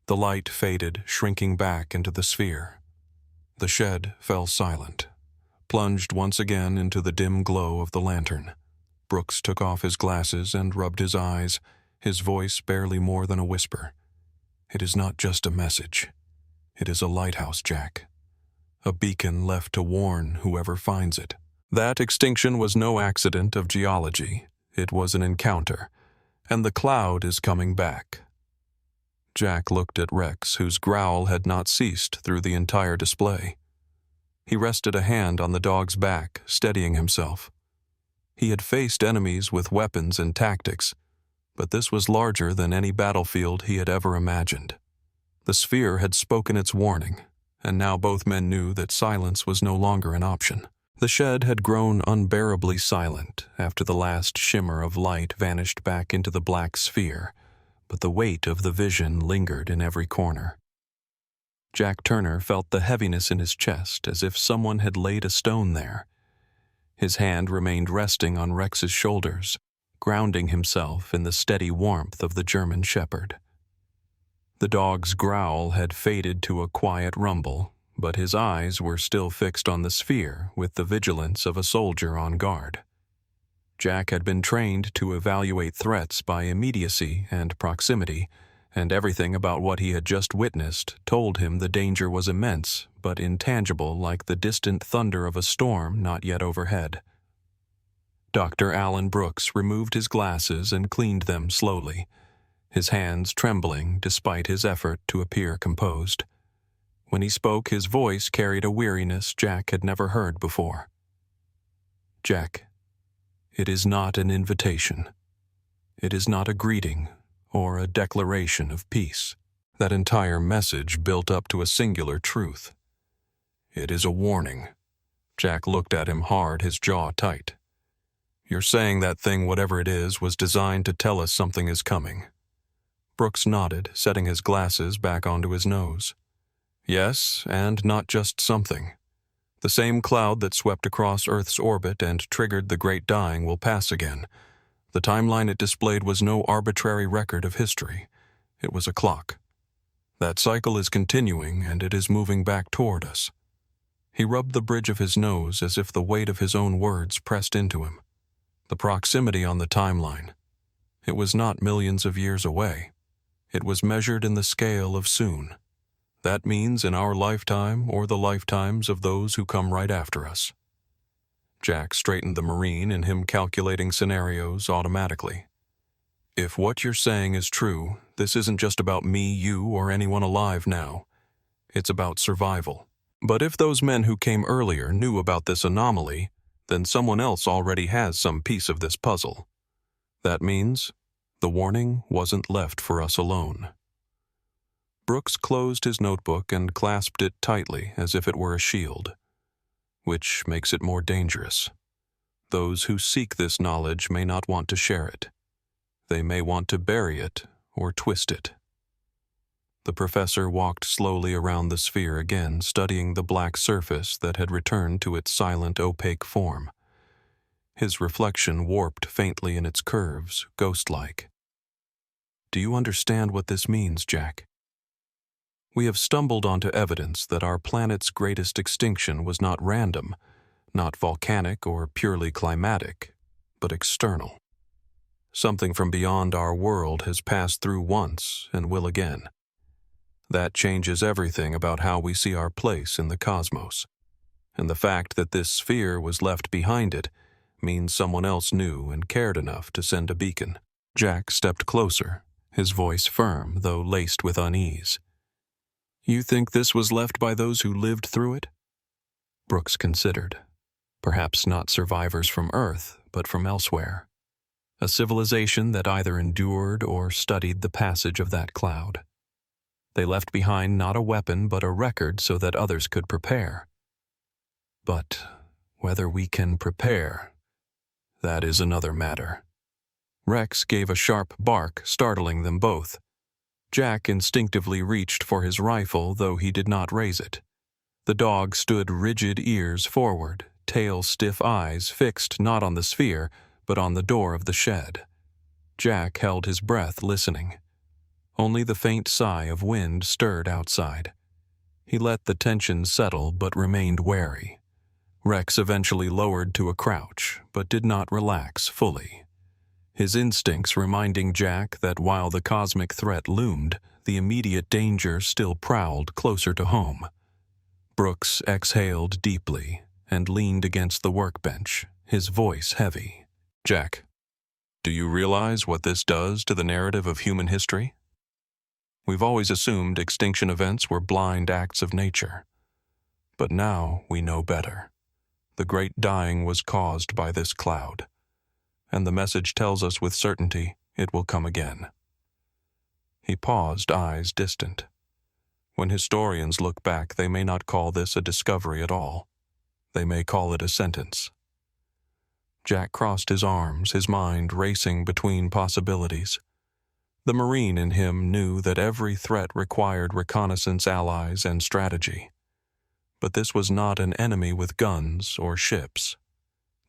The light faded, shrinking back into the sphere. The shed fell silent, plunged once again into the dim glow of the lantern. Brooks took off his glasses and rubbed his eyes, his voice barely more than a whisper. It is not just a message. It is a lighthouse, Jack. A beacon left to warn whoever finds it. That extinction was no accident of geology. It was an encounter, and the cloud is coming back. Jack looked at Rex, whose growl had not ceased through the entire display. He rested a hand on the dog's back, steadying himself. He had faced enemies with weapons and tactics, but this was larger than any battlefield he had ever imagined. The sphere had spoken its warning, and now both men knew that silence was no longer an option. The shed had grown unbearably silent after the last shimmer of light vanished back into the black sphere, but the weight of the vision lingered in every corner. Jack Turner felt the heaviness in his chest, as if someone had laid a stone there. His hand remained resting on Rex's shoulders, grounding himself in the steady warmth of the German Shepherd. The dog's growl had faded to a quiet rumble, but his eyes were still fixed on the sphere with the vigilance of a soldier on guard. Jack had been trained to evaluate threats by immediacy and proximity, and everything about what he had just witnessed told him the danger was immense, but intangible, like the distant thunder of a storm not yet overhead. Dr. Alan Brooks removed his glasses and cleaned them slowly, his hands trembling despite his effort to appear composed. When he spoke, his voice carried a weariness Jack had never heard before. Jack, it is not an invitation. It is not a greeting or a declaration of peace. That entire message built up to a singular truth. It is a warning. Jack looked at him hard, his jaw tight. You're saying that thing, whatever it is, was designed to tell us something is coming. Brooks nodded, setting his glasses back onto his nose. Yes, and not just something. The same cloud that swept across Earth's orbit and triggered the Great Dying will pass again. The timeline it displayed was no arbitrary record of history. It was a clock. That cycle is continuing, and it is moving back toward us. He rubbed the bridge of his nose as if the weight of his own words pressed into him. The proximity on the timeline. It was not millions of years away. It was measured in the scale of soon. That means in our lifetime or the lifetimes of those who come right after us. Jack straightened the Marine in him, calculating scenarios automatically. If what you're saying is true, this isn't just about me, you, or anyone alive now. It's about survival. But if those men who came earlier knew about this anomaly, then someone else already has some piece of this puzzle. That means the warning wasn't left for us alone. Brooks closed his notebook and clasped it tightly as if it were a shield, which makes it more dangerous. Those who seek this knowledge may not want to share it. They may want to bury it or twist it. The professor walked slowly around the sphere again, studying the black surface that had returned to its silent, opaque form. His reflection warped faintly in its curves, ghost-like. Do you understand what this means, Jack? We have stumbled onto evidence that our planet's greatest extinction was not random, not volcanic or purely climatic, but external. Something from beyond our world has passed through once and will again. That changes everything about how we see our place in the cosmos. And the fact that this sphere was left behind it means someone else knew and cared enough to send a beacon. Jack stepped closer, his voice firm, though laced with unease. You think this was left by those who lived through it? Brooks considered. Perhaps not survivors from Earth, but from elsewhere. A civilization that either endured or studied the passage of that cloud. They left behind not a weapon but a record so that others could prepare. But whether we can prepare, that is another matter. Rex gave a sharp bark, startling them both. Jack instinctively reached for his rifle, though he did not raise it. The dog stood rigid ears forward, tail-stiff eyes fixed not on the sphere, but on the door of the shed. Jack held his breath, listening. Only the faint sigh of wind stirred outside. He let the tension settle, but remained wary. Rex eventually lowered to a crouch, but did not relax fully. His instincts reminding Jack that while the cosmic threat loomed, the immediate danger still prowled closer to home. Brooks exhaled deeply and leaned against the workbench, his voice heavy. Jack, do you realize what this does to the narrative of human history? We've always assumed extinction events were blind acts of nature. But now we know better. The great dying was caused by this cloud. And the message tells us with certainty it will come again. He paused, eyes distant. When historians look back, they may not call this a discovery at all. They may call it a sentence. Jack crossed his arms, his mind racing between possibilities. The Marine in him knew that every threat required reconnaissance allies and strategy. But this was not an enemy with guns or ships.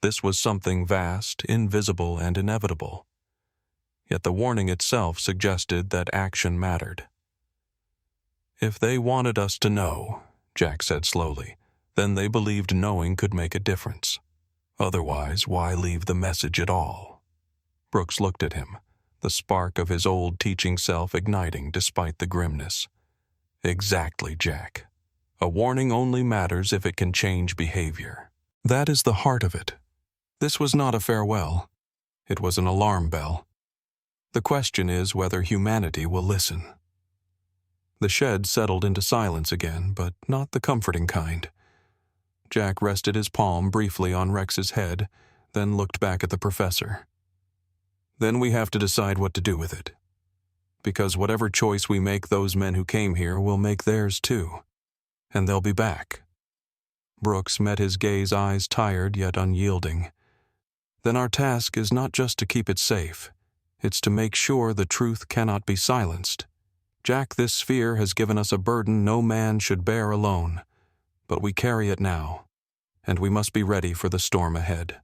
This was something vast, invisible, and inevitable. Yet the warning itself suggested that action mattered. If they wanted us to know, Jack said slowly, then they believed knowing could make a difference. Otherwise, why leave the message at all? Brooks looked at him, the spark of his old teaching self igniting despite the grimness. Exactly, Jack. A warning only matters if it can change behavior. That is the heart of it. This was not a farewell. It was an alarm bell. The question is whether humanity will listen. The shed settled into silence again, but not the comforting kind. Jack rested his palm briefly on Rex's head, then looked back at the professor. Then we have to decide what to do with it. Because whatever choice we make, those men who came here will make theirs too. And they'll be back. Brooks met his gaze, eyes tired yet unyielding. Then our task is not just to keep it safe. It's to make sure the truth cannot be silenced. Jack, this sphere has given us a burden no man should bear alone. But we carry it now, and we must be ready for the storm ahead.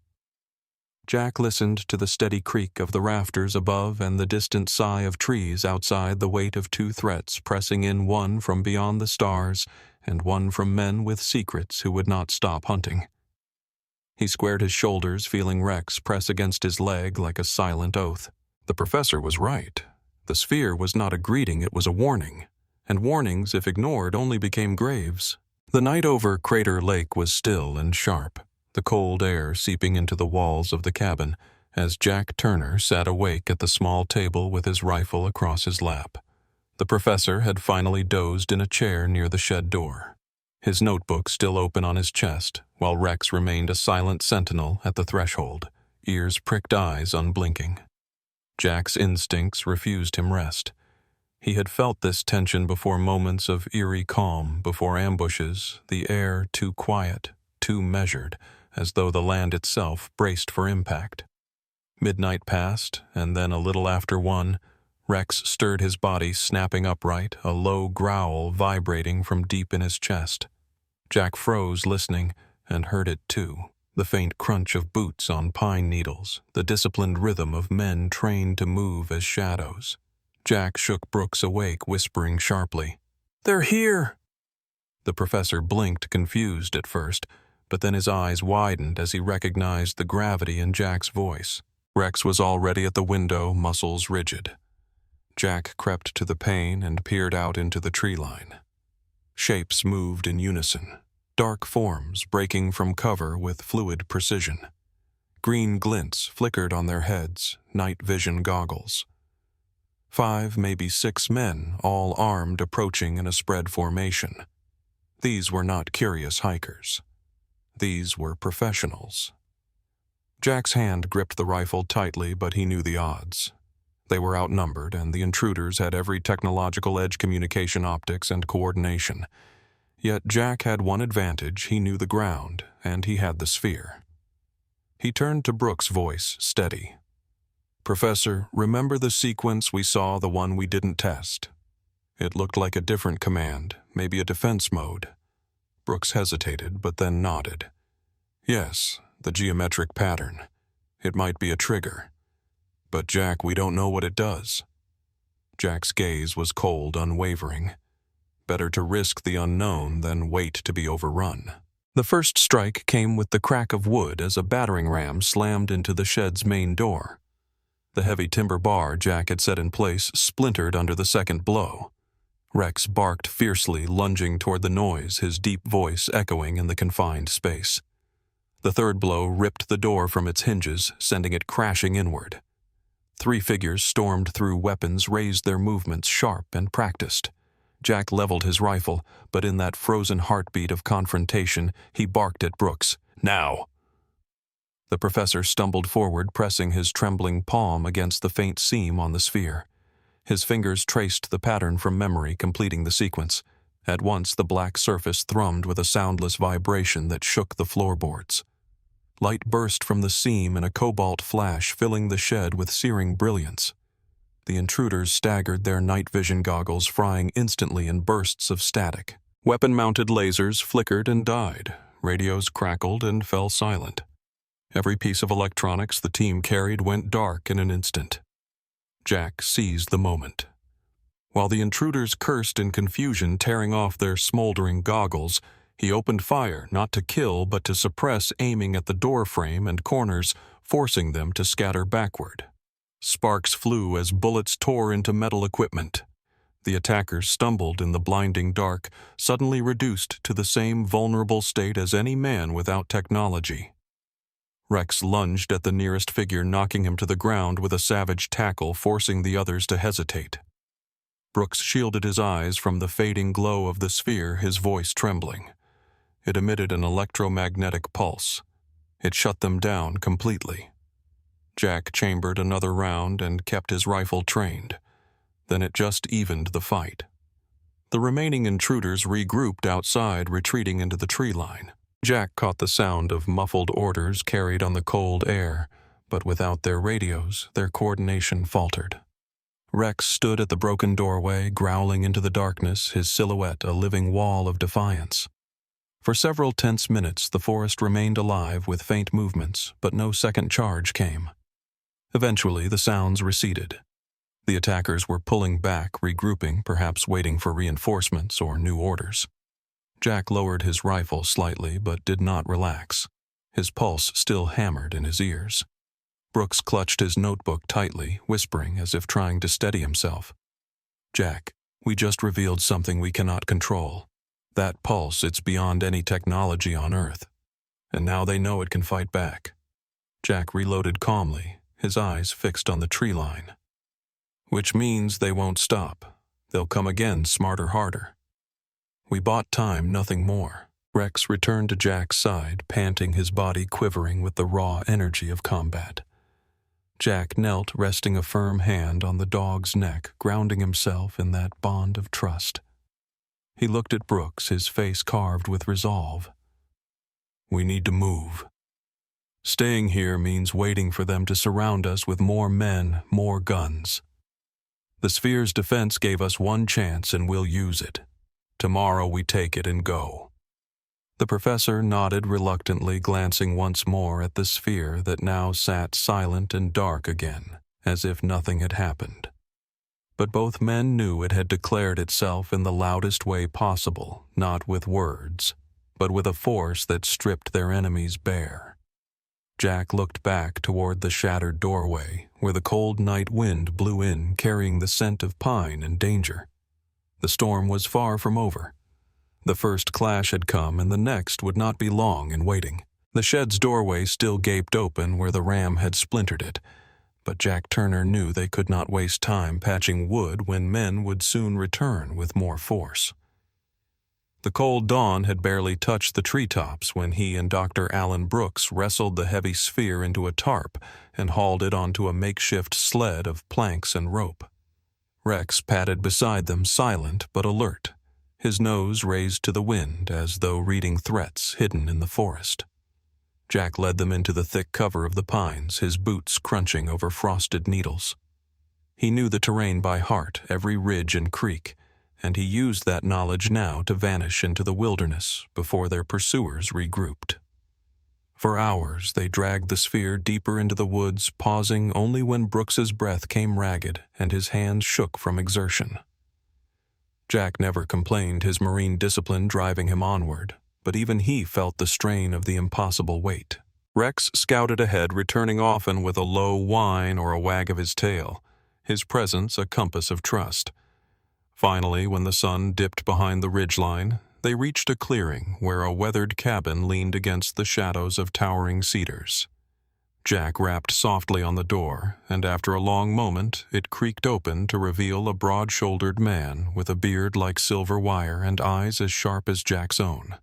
Jack listened to the steady creak of the rafters above and the distant sigh of trees outside, the weight of two threats pressing in, one from beyond the stars and one from men with secrets who would not stop hunting. He squared his shoulders, feeling Rex press against his leg like a silent oath. The professor was right. The sphere was not a greeting, it was a warning. And warnings, if ignored, only became graves. The night over Crater Lake was still and sharp, the cold air seeping into the walls of the cabin as Jack Turner sat awake at the small table with his rifle across his lap. The professor had finally dozed in a chair near the shed door, his notebook still open on his chest, while Rex remained a silent sentinel at the threshold, ears pricked, eyes unblinking. Jack's instincts refused him rest. He had felt this tension before, moments of eerie calm, before ambushes, the air too quiet, too measured, as though the land itself braced for impact. Midnight passed, and then a little after 1, Rex stirred his body, snapping upright, a low growl vibrating from deep in his chest. Jack froze, listening, and heard it too. The faint crunch of boots on pine needles, the disciplined rhythm of men trained to move as shadows. Jack shook Brooks awake, whispering sharply, "They're here!" The professor blinked, confused at first, but then his eyes widened as he recognized the gravity in Jack's voice. Rex was already at the window, muscles rigid. Jack crept to the pane and peered out into the tree line. Shapes moved in unison, dark forms breaking from cover with fluid precision. Green glints flickered on their heads, night vision goggles. 5, maybe 6 men, all armed, approaching in a spread formation. These were not curious hikers. These were professionals. Jack's hand gripped the rifle tightly, but he knew the odds. They were outnumbered, and the intruders had every technological edge: communication, optics, and coordination. Yet Jack had one advantage: he knew the ground, and he had the sphere. He turned to Brooks, voice steady. "Professor, remember the sequence we saw, the one we didn't test? It looked like a different command, maybe a defense mode." Brooks hesitated, but then nodded. "Yes, the geometric pattern. It might be a trigger. But Jack, we don't know what it does." Jack's gaze was cold, unwavering. Better to risk the unknown than wait to be overrun. The first strike came with the crack of wood as a battering ram slammed into the shed's main door. The heavy timber bar Jack had set in place splintered under the second blow. Rex barked fiercely, lunging toward the noise, his deep voice echoing in the confined space. The third blow ripped the door from its hinges, sending it crashing inward. 3 figures stormed through, weapons raised, their movements sharp and practiced. Jack leveled his rifle, but in that frozen heartbeat of confrontation, he barked at Brooks, "Now!" The professor stumbled forward, pressing his trembling palm against the faint seam on the sphere. His fingers traced the pattern from memory, completing the sequence. At once, the black surface thrummed with a soundless vibration that shook the floorboards. Light burst from the seam in a cobalt flash, filling the shed with searing brilliance. The intruders staggered, their night vision goggles frying instantly in bursts of static. Weapon-mounted lasers flickered and died. Radios crackled and fell silent. Every piece of electronics the team carried went dark in an instant. Jack seized the moment. While the intruders cursed in confusion, tearing off their smoldering goggles, he opened fire, not to kill but to suppress, aiming at the door frame and corners, forcing them to scatter backward. Sparks flew as bullets tore into metal equipment. The attackers stumbled in the blinding dark, suddenly reduced to the same vulnerable state as any man without technology. Rex lunged at the nearest figure, knocking him to the ground with a savage tackle, forcing the others to hesitate. Brooks shielded his eyes from the fading glow of the sphere, his voice trembling. It emitted an electromagnetic pulse. It shut them down completely. Jack chambered another round and kept his rifle trained. Then it just evened the fight. The remaining intruders regrouped outside, retreating into the tree line. Jack caught the sound of muffled orders carried on the cold air, but without their radios, their coordination faltered. Rex stood at the broken doorway, growling into the darkness, his silhouette a living wall of defiance. For several tense minutes, the forest remained alive with faint movements, but no second charge came. Eventually, the sounds receded. The attackers were pulling back, regrouping, perhaps waiting for reinforcements or new orders. Jack lowered his rifle slightly, but did not relax. His pulse still hammered in his ears. Brooks clutched his notebook tightly, whispering as if trying to steady himself. "Jack, we just revealed something we cannot control. That pulse, it's beyond any technology on Earth. And now they know it can fight back." Jack reloaded calmly, his eyes fixed on the tree line. "Which means they won't stop. They'll come again, smarter, harder. We bought time, nothing more. Rex returned to Jack's side, panting, his body quivering with the raw energy of combat. Jack knelt, resting a firm hand on the dog's neck, grounding himself in that bond of trust. He looked at Brooks, his face carved with resolve. We need to move. Staying here means waiting for them to surround us with more men, more guns. The Sphere's defense gave us one chance and we'll use it. Tomorrow we take it and go. The professor nodded reluctantly, glancing once more at the Sphere that now sat silent and dark again, as if nothing had happened. But both men knew it had declared itself in the loudest way possible, not with words, but with a force that stripped their enemies bare. Jack looked back toward the shattered doorway, where the cold night wind blew in, carrying the scent of pine and danger. The storm was far from over. The first clash had come, and the next would not be long in waiting. The shed's doorway still gaped open where the ram had splintered it, but Jack Turner knew they could not waste time patching wood when men would soon return with more force. The cold dawn had barely touched the treetops when he and Dr. Alan Brooks wrestled the heavy Sphere into a tarp and hauled it onto a makeshift sled of planks and rope. Rex padded beside them, silent but alert, his nose raised to the wind as though reading threats hidden in the forest. Jack led them into the thick cover of the pines, his boots crunching over frosted needles. He knew the terrain by heart, every ridge and creek, and he used that knowledge now to vanish into the wilderness before their pursuers regrouped. For hours they dragged the Sphere deeper into the woods, pausing only when Brooks's breath came ragged and his hands shook from exertion. Jack never complained, his Marine discipline driving him onward, but even he felt the strain of the impossible weight. Rex scouted ahead, returning often with a low whine or a wag of his tail, his presence a compass of trust. Finally, when the sun dipped behind the ridgeline, they reached a clearing where a weathered cabin leaned against the shadows of towering cedars. Jack rapped softly on the door, and after a long moment it creaked open to reveal a broad-shouldered man with a beard like silver wire and eyes as sharp as Jack's own.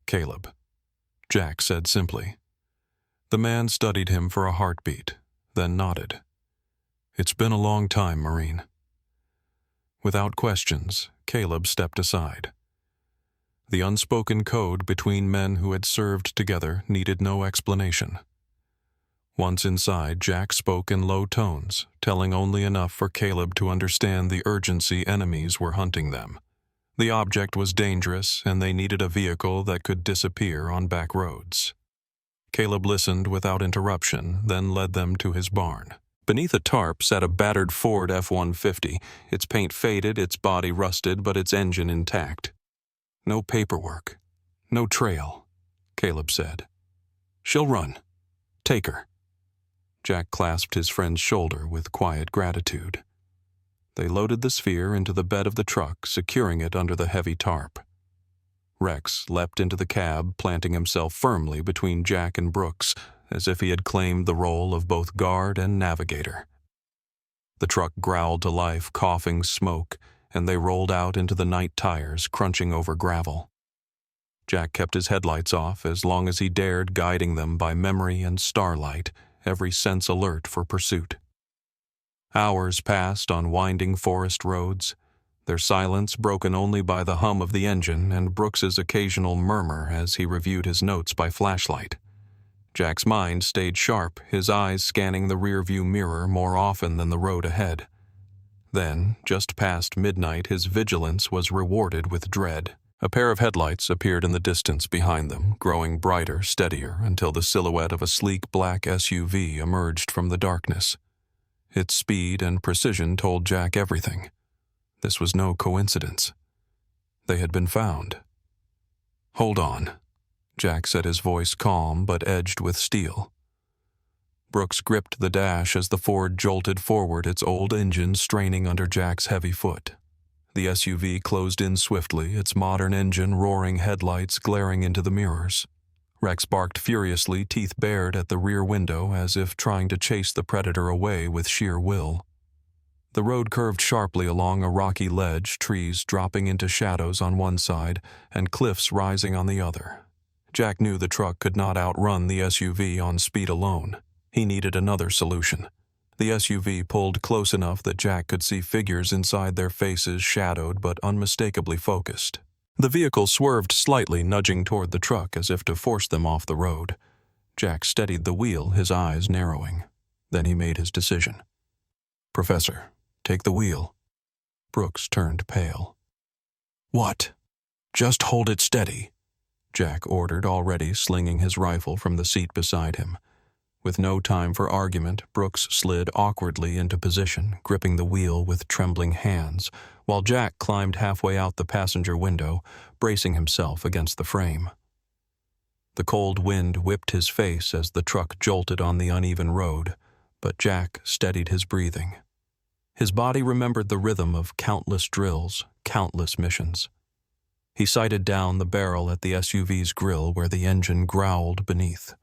Caleb, Jack said simply. The man studied him for a heartbeat, then nodded. It's been a long time, Marine. Without questions, Caleb stepped aside. The unspoken code between men who had served together needed no explanation. Once inside, Jack spoke in low tones, telling only enough for Caleb to understand the urgency enemies were hunting them. The object was dangerous, and they needed a vehicle that could disappear on back roads. Caleb listened without interruption, then led them to his barn. Beneath a tarp sat a battered Ford F-150, its paint faded, its body rusted, but its engine intact. No paperwork, no trail, Caleb said. She'll run. Take her. Jack clasped his friend's shoulder with quiet gratitude. They loaded the Sphere into the bed of the truck, securing it under the heavy tarp. Rex leapt into the cab, planting himself firmly between Jack and Brooks, as if he had claimed the role of both guard and navigator. The truck growled to life, coughing smoke, and they rolled out into the night tires, crunching over gravel. Jack kept his headlights off as long as he dared, guiding them by memory and starlight, every sense alert for pursuit. Hours passed on winding forest roads, their silence broken only by the hum of the engine and Brooks's occasional murmur as he reviewed his notes by flashlight. Jack's mind stayed sharp, his eyes scanning the rearview mirror more often than the road ahead. Then, just past midnight, his vigilance was rewarded with dread. A pair of headlights appeared in the distance behind them, growing brighter, steadier, until the silhouette of a sleek black SUV emerged from the darkness. Its speed and precision told Jack everything. This was no coincidence. They had been found. Hold on, Jack said, his voice calm but edged with steel. Brooks gripped the dash as the Ford jolted forward, its old engine straining under Jack's heavy foot. The SUV closed in swiftly, its modern engine roaring, headlights glaring into the mirrors. Rex barked furiously, teeth bared at the rear window as if trying to chase the predator away with sheer will. The road curved sharply along a rocky ledge, trees dropping into shadows on one side and cliffs rising on the other. Jack knew the truck could not outrun the SUV on speed alone. He needed another solution. The SUV pulled close enough that Jack could see figures inside their faces, shadowed but unmistakably focused. The vehicle swerved slightly, nudging toward the truck as if to force them off the road. Jack steadied the wheel, his eyes narrowing. Then he made his decision. "Professor, take the wheel." Brooks turned pale. "What?" "Just hold it steady," Jack ordered, already slinging his rifle from the seat beside him. With no time for argument, Brooks slid awkwardly into position, gripping the wheel with trembling hands, while Jack climbed halfway out the passenger window, bracing himself against the frame. The cold wind whipped his face as the truck jolted on the uneven road, but Jack steadied his breathing. His body remembered the rhythm of countless drills, countless missions. He sighted down the barrel at the SUV's grill where the engine growled beneath.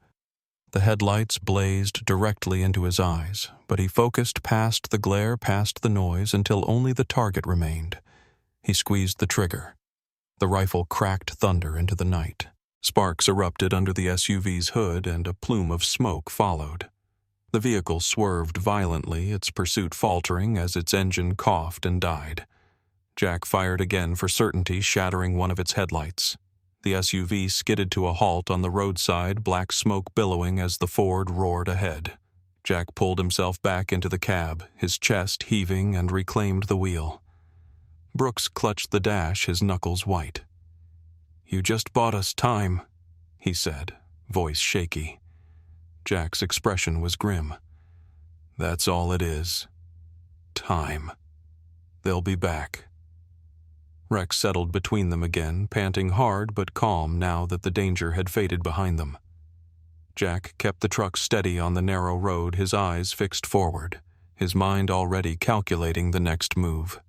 The headlights blazed directly into his eyes, but he focused past the glare, past the noise, until only the target remained. He squeezed the trigger. The rifle cracked thunder into the night. Sparks erupted under the SUV's hood, and a plume of smoke followed. The vehicle swerved violently, its pursuit faltering as its engine coughed and died. Jack fired again for certainty, shattering one of its headlights. The SUV skidded to a halt on the roadside, black smoke billowing as the Ford roared ahead. Jack pulled himself back into the cab, his chest heaving, and reclaimed the wheel. Brooks clutched the dash, his knuckles white. "You just bought us time," he said, voice shaky. Jack's expression was grim. "That's all it is. Time. They'll be back." Rex settled between them again, panting hard but calm now that the danger had faded behind them. Jack kept the truck steady on the narrow road, his eyes fixed forward, his mind already calculating the next move.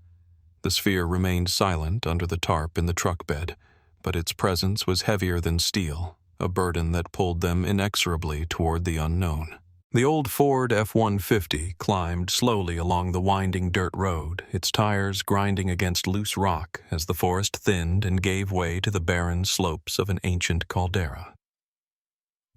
The sphere remained silent under the tarp in the truck bed, but its presence was heavier than steel, a burden that pulled them inexorably toward the unknown. The old Ford F-150 climbed slowly along the winding dirt road, its tires grinding against loose rock as the forest thinned and gave way to the barren slopes of an ancient caldera.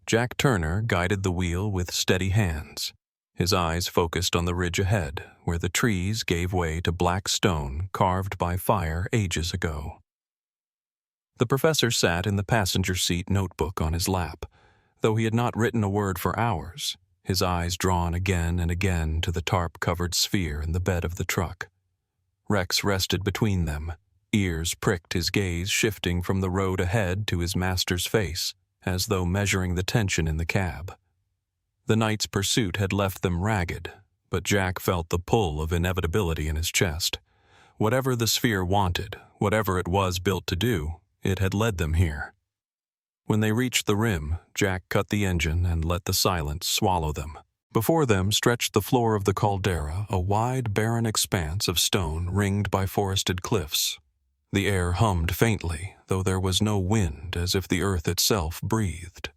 Jack Turner guided the wheel with steady hands, his eyes focused on the ridge ahead, where the trees gave way to black stone carved by fire ages ago. The professor sat in the passenger seat, notebook on his lap, though he had not written a word for hours, his eyes drawn again and again to the tarp-covered sphere in the bed of the truck. Rex rested between them, ears pricked, his gaze shifting from the road ahead to his master's face, as though measuring the tension in the cab. The night's pursuit had left them ragged, but Jack felt the pull of inevitability in his chest. Whatever the sphere wanted, whatever it was built to do, it had led them here. When they reached the rim, Jack cut the engine and let the silence swallow them. Before them stretched the floor of the caldera, a wide, barren expanse of stone ringed by forested cliffs. The air hummed faintly, though there was no wind, as if the earth itself breathed.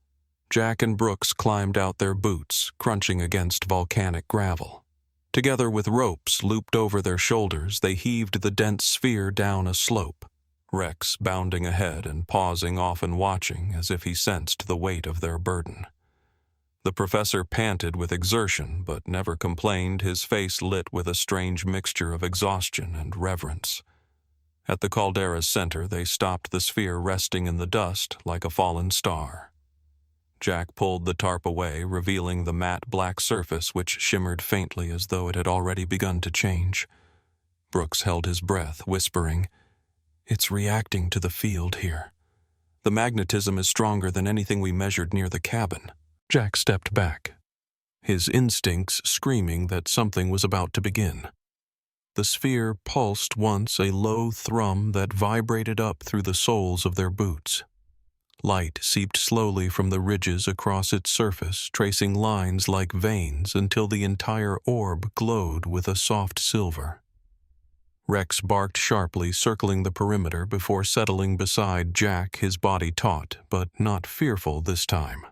Jack and Brooks climbed out their boots, crunching against volcanic gravel. Together with ropes looped over their shoulders, they heaved the dense sphere down a slope, Rex bounding ahead and pausing, often watching, as if he sensed the weight of their burden. The professor panted with exertion, but never complained, his face lit with a strange mixture of exhaustion and reverence. At the caldera's center, they stopped, the sphere resting in the dust like a fallen star. Jack pulled the tarp away, revealing the matte black surface which shimmered faintly as though it had already begun to change. Brooks held his breath, whispering, "It's reacting to the field here. The magnetism is stronger than anything we measured near the cabin." Jack stepped back, his instincts screaming that something was about to begin. The sphere pulsed once, a low thrum that vibrated up through the soles of their boots. Light seeped slowly from the ridges across its surface, tracing lines like veins until the entire orb glowed with a soft silver. Rex barked sharply, circling the perimeter before settling beside Jack, his body taut, but not fearful this time.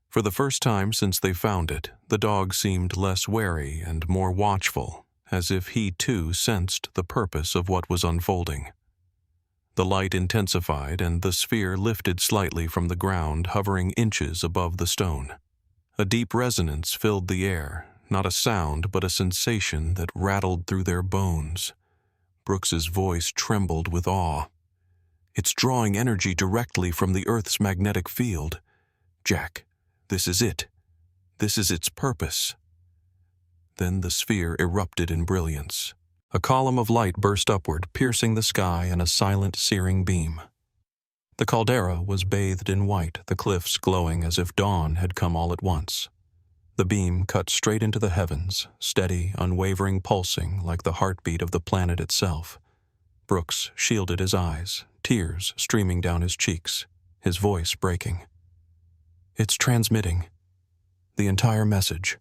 For the first time since they found it, the dog seemed less wary and more watchful, as if he too sensed the purpose of what was unfolding. The light intensified, and the sphere lifted slightly from the ground, hovering inches above the stone. A deep resonance filled the air, not a sound but a sensation that rattled through their bones. Brooks's voice trembled with awe. "It's drawing energy directly from the Earth's magnetic field. Jack, this is it. This is its purpose." Then the sphere erupted in brilliance. A column of light burst upward, piercing the sky in a silent, searing beam. The caldera was bathed in white, the cliffs glowing as if dawn had come all at once. The beam cut straight into the heavens, steady, unwavering, pulsing like the heartbeat of the planet itself. Brooks shielded his eyes, tears streaming down his cheeks, his voice breaking. "It's transmitting. The entire message.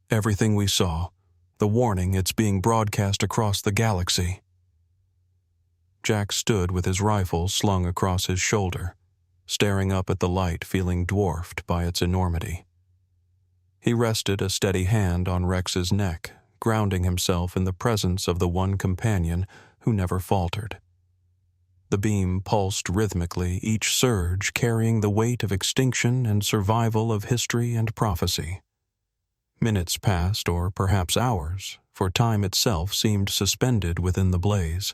Everything we saw. The warning, it's being broadcast across the galaxy." Jack stood with his rifle slung across his shoulder, staring up at the light, feeling dwarfed by its enormity. He rested a steady hand on Rex's neck, grounding himself in the presence of the one companion who never faltered. The beam pulsed rhythmically, each surge carrying the weight of extinction and survival of history and prophecy. Minutes passed, or perhaps hours, for time itself seemed suspended within the blaze.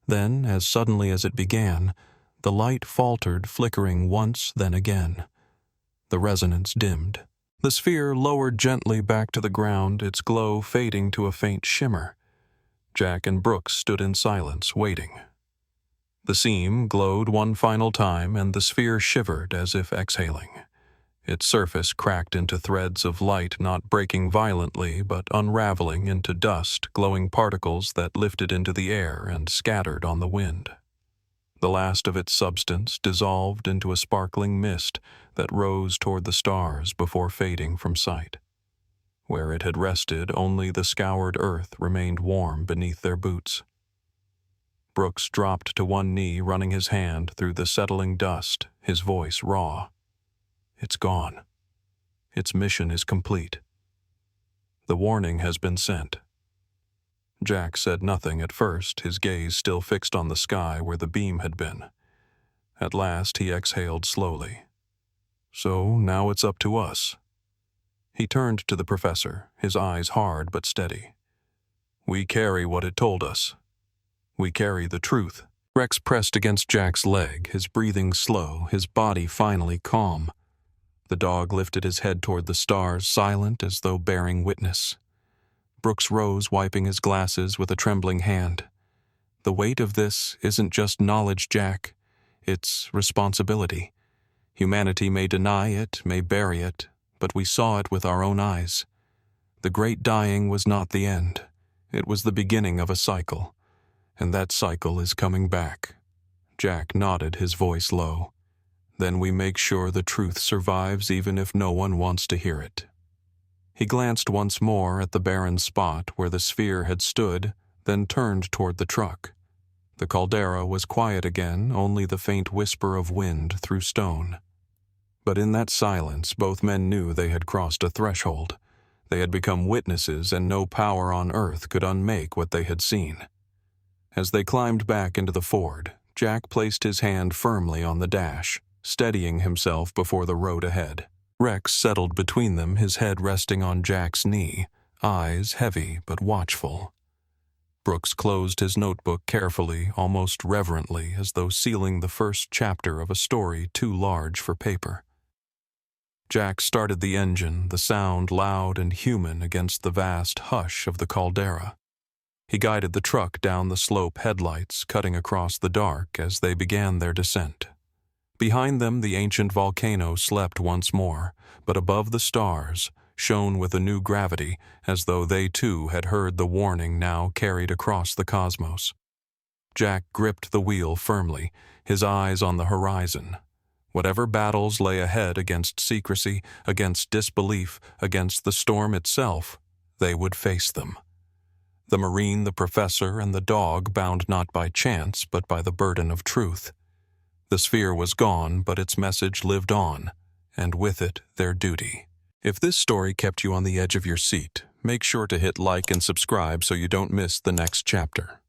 Then, as suddenly as it began, the light faltered, flickering once, then again. The resonance dimmed. The sphere lowered gently back to the ground, its glow fading to a faint shimmer. Jack and Brooks stood in silence, waiting. The seam glowed one final time, and the sphere shivered as if exhaling. Its surface cracked into threads of light, not breaking violently, but unraveling into dust, glowing particles that lifted into the air and scattered on the wind. The last of its substance dissolved into a sparkling mist that rose toward the stars before fading from sight. Where it had rested, only the scoured earth remained warm beneath their boots. Brooks dropped to one knee, running his hand through the settling dust, his voice raw. "It's gone. Its mission is complete. The warning has been sent." Jack said nothing at first, his gaze still fixed on the sky where the beam had been. At last he exhaled slowly. "So now it's up to us." He turned to the professor, his eyes hard but steady. "We carry what it told us. We carry the truth." Rex pressed against Jack's leg, his breathing slow, his body finally calm. The dog lifted his head toward the stars, silent as though bearing witness. Brooks rose, wiping his glasses with a trembling hand. "The weight of this isn't just knowledge, Jack. It's responsibility. Humanity may deny it, may bury it, but we saw it with our own eyes. The great dying was not the end. It was the beginning of a cycle. And that cycle is coming back." Jack nodded, his voice low. "Then we make sure the truth survives even if no one wants to hear it." He glanced once more at the barren spot where the sphere had stood, then turned toward the truck. The caldera was quiet again, only the faint whisper of wind through stone. But in that silence, both men knew they had crossed a threshold. They had become witnesses, and no power on earth could unmake what they had seen. As they climbed back into the Ford, Jack placed his hand firmly on the dash, steadying himself before the road ahead. Rex settled between them, his head resting on Jack's knee, eyes heavy but watchful. Brooks closed his notebook carefully, almost reverently, as though sealing the first chapter of a story too large for paper. Jack started the engine, the sound loud and human against the vast hush of the caldera. He guided the truck down the slope, headlights cutting across the dark as they began their descent. Behind them, the ancient volcano slept once more, but above the stars, shone with a new gravity, as though they too had heard the warning now carried across the cosmos. Jack gripped the wheel firmly, his eyes on the horizon. Whatever battles lay ahead against secrecy, against disbelief, against the storm itself, they would face them. The Marine, the professor, and the dog bound not by chance, but by the burden of truth. The sphere was gone, but its message lived on, and with it their duty. If this story kept you on the edge of your seat, Make sure to hit like and subscribe so you don't miss the next chapter.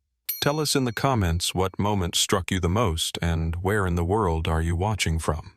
Tell us in the comments what moment struck you the most and where in the world are you watching from.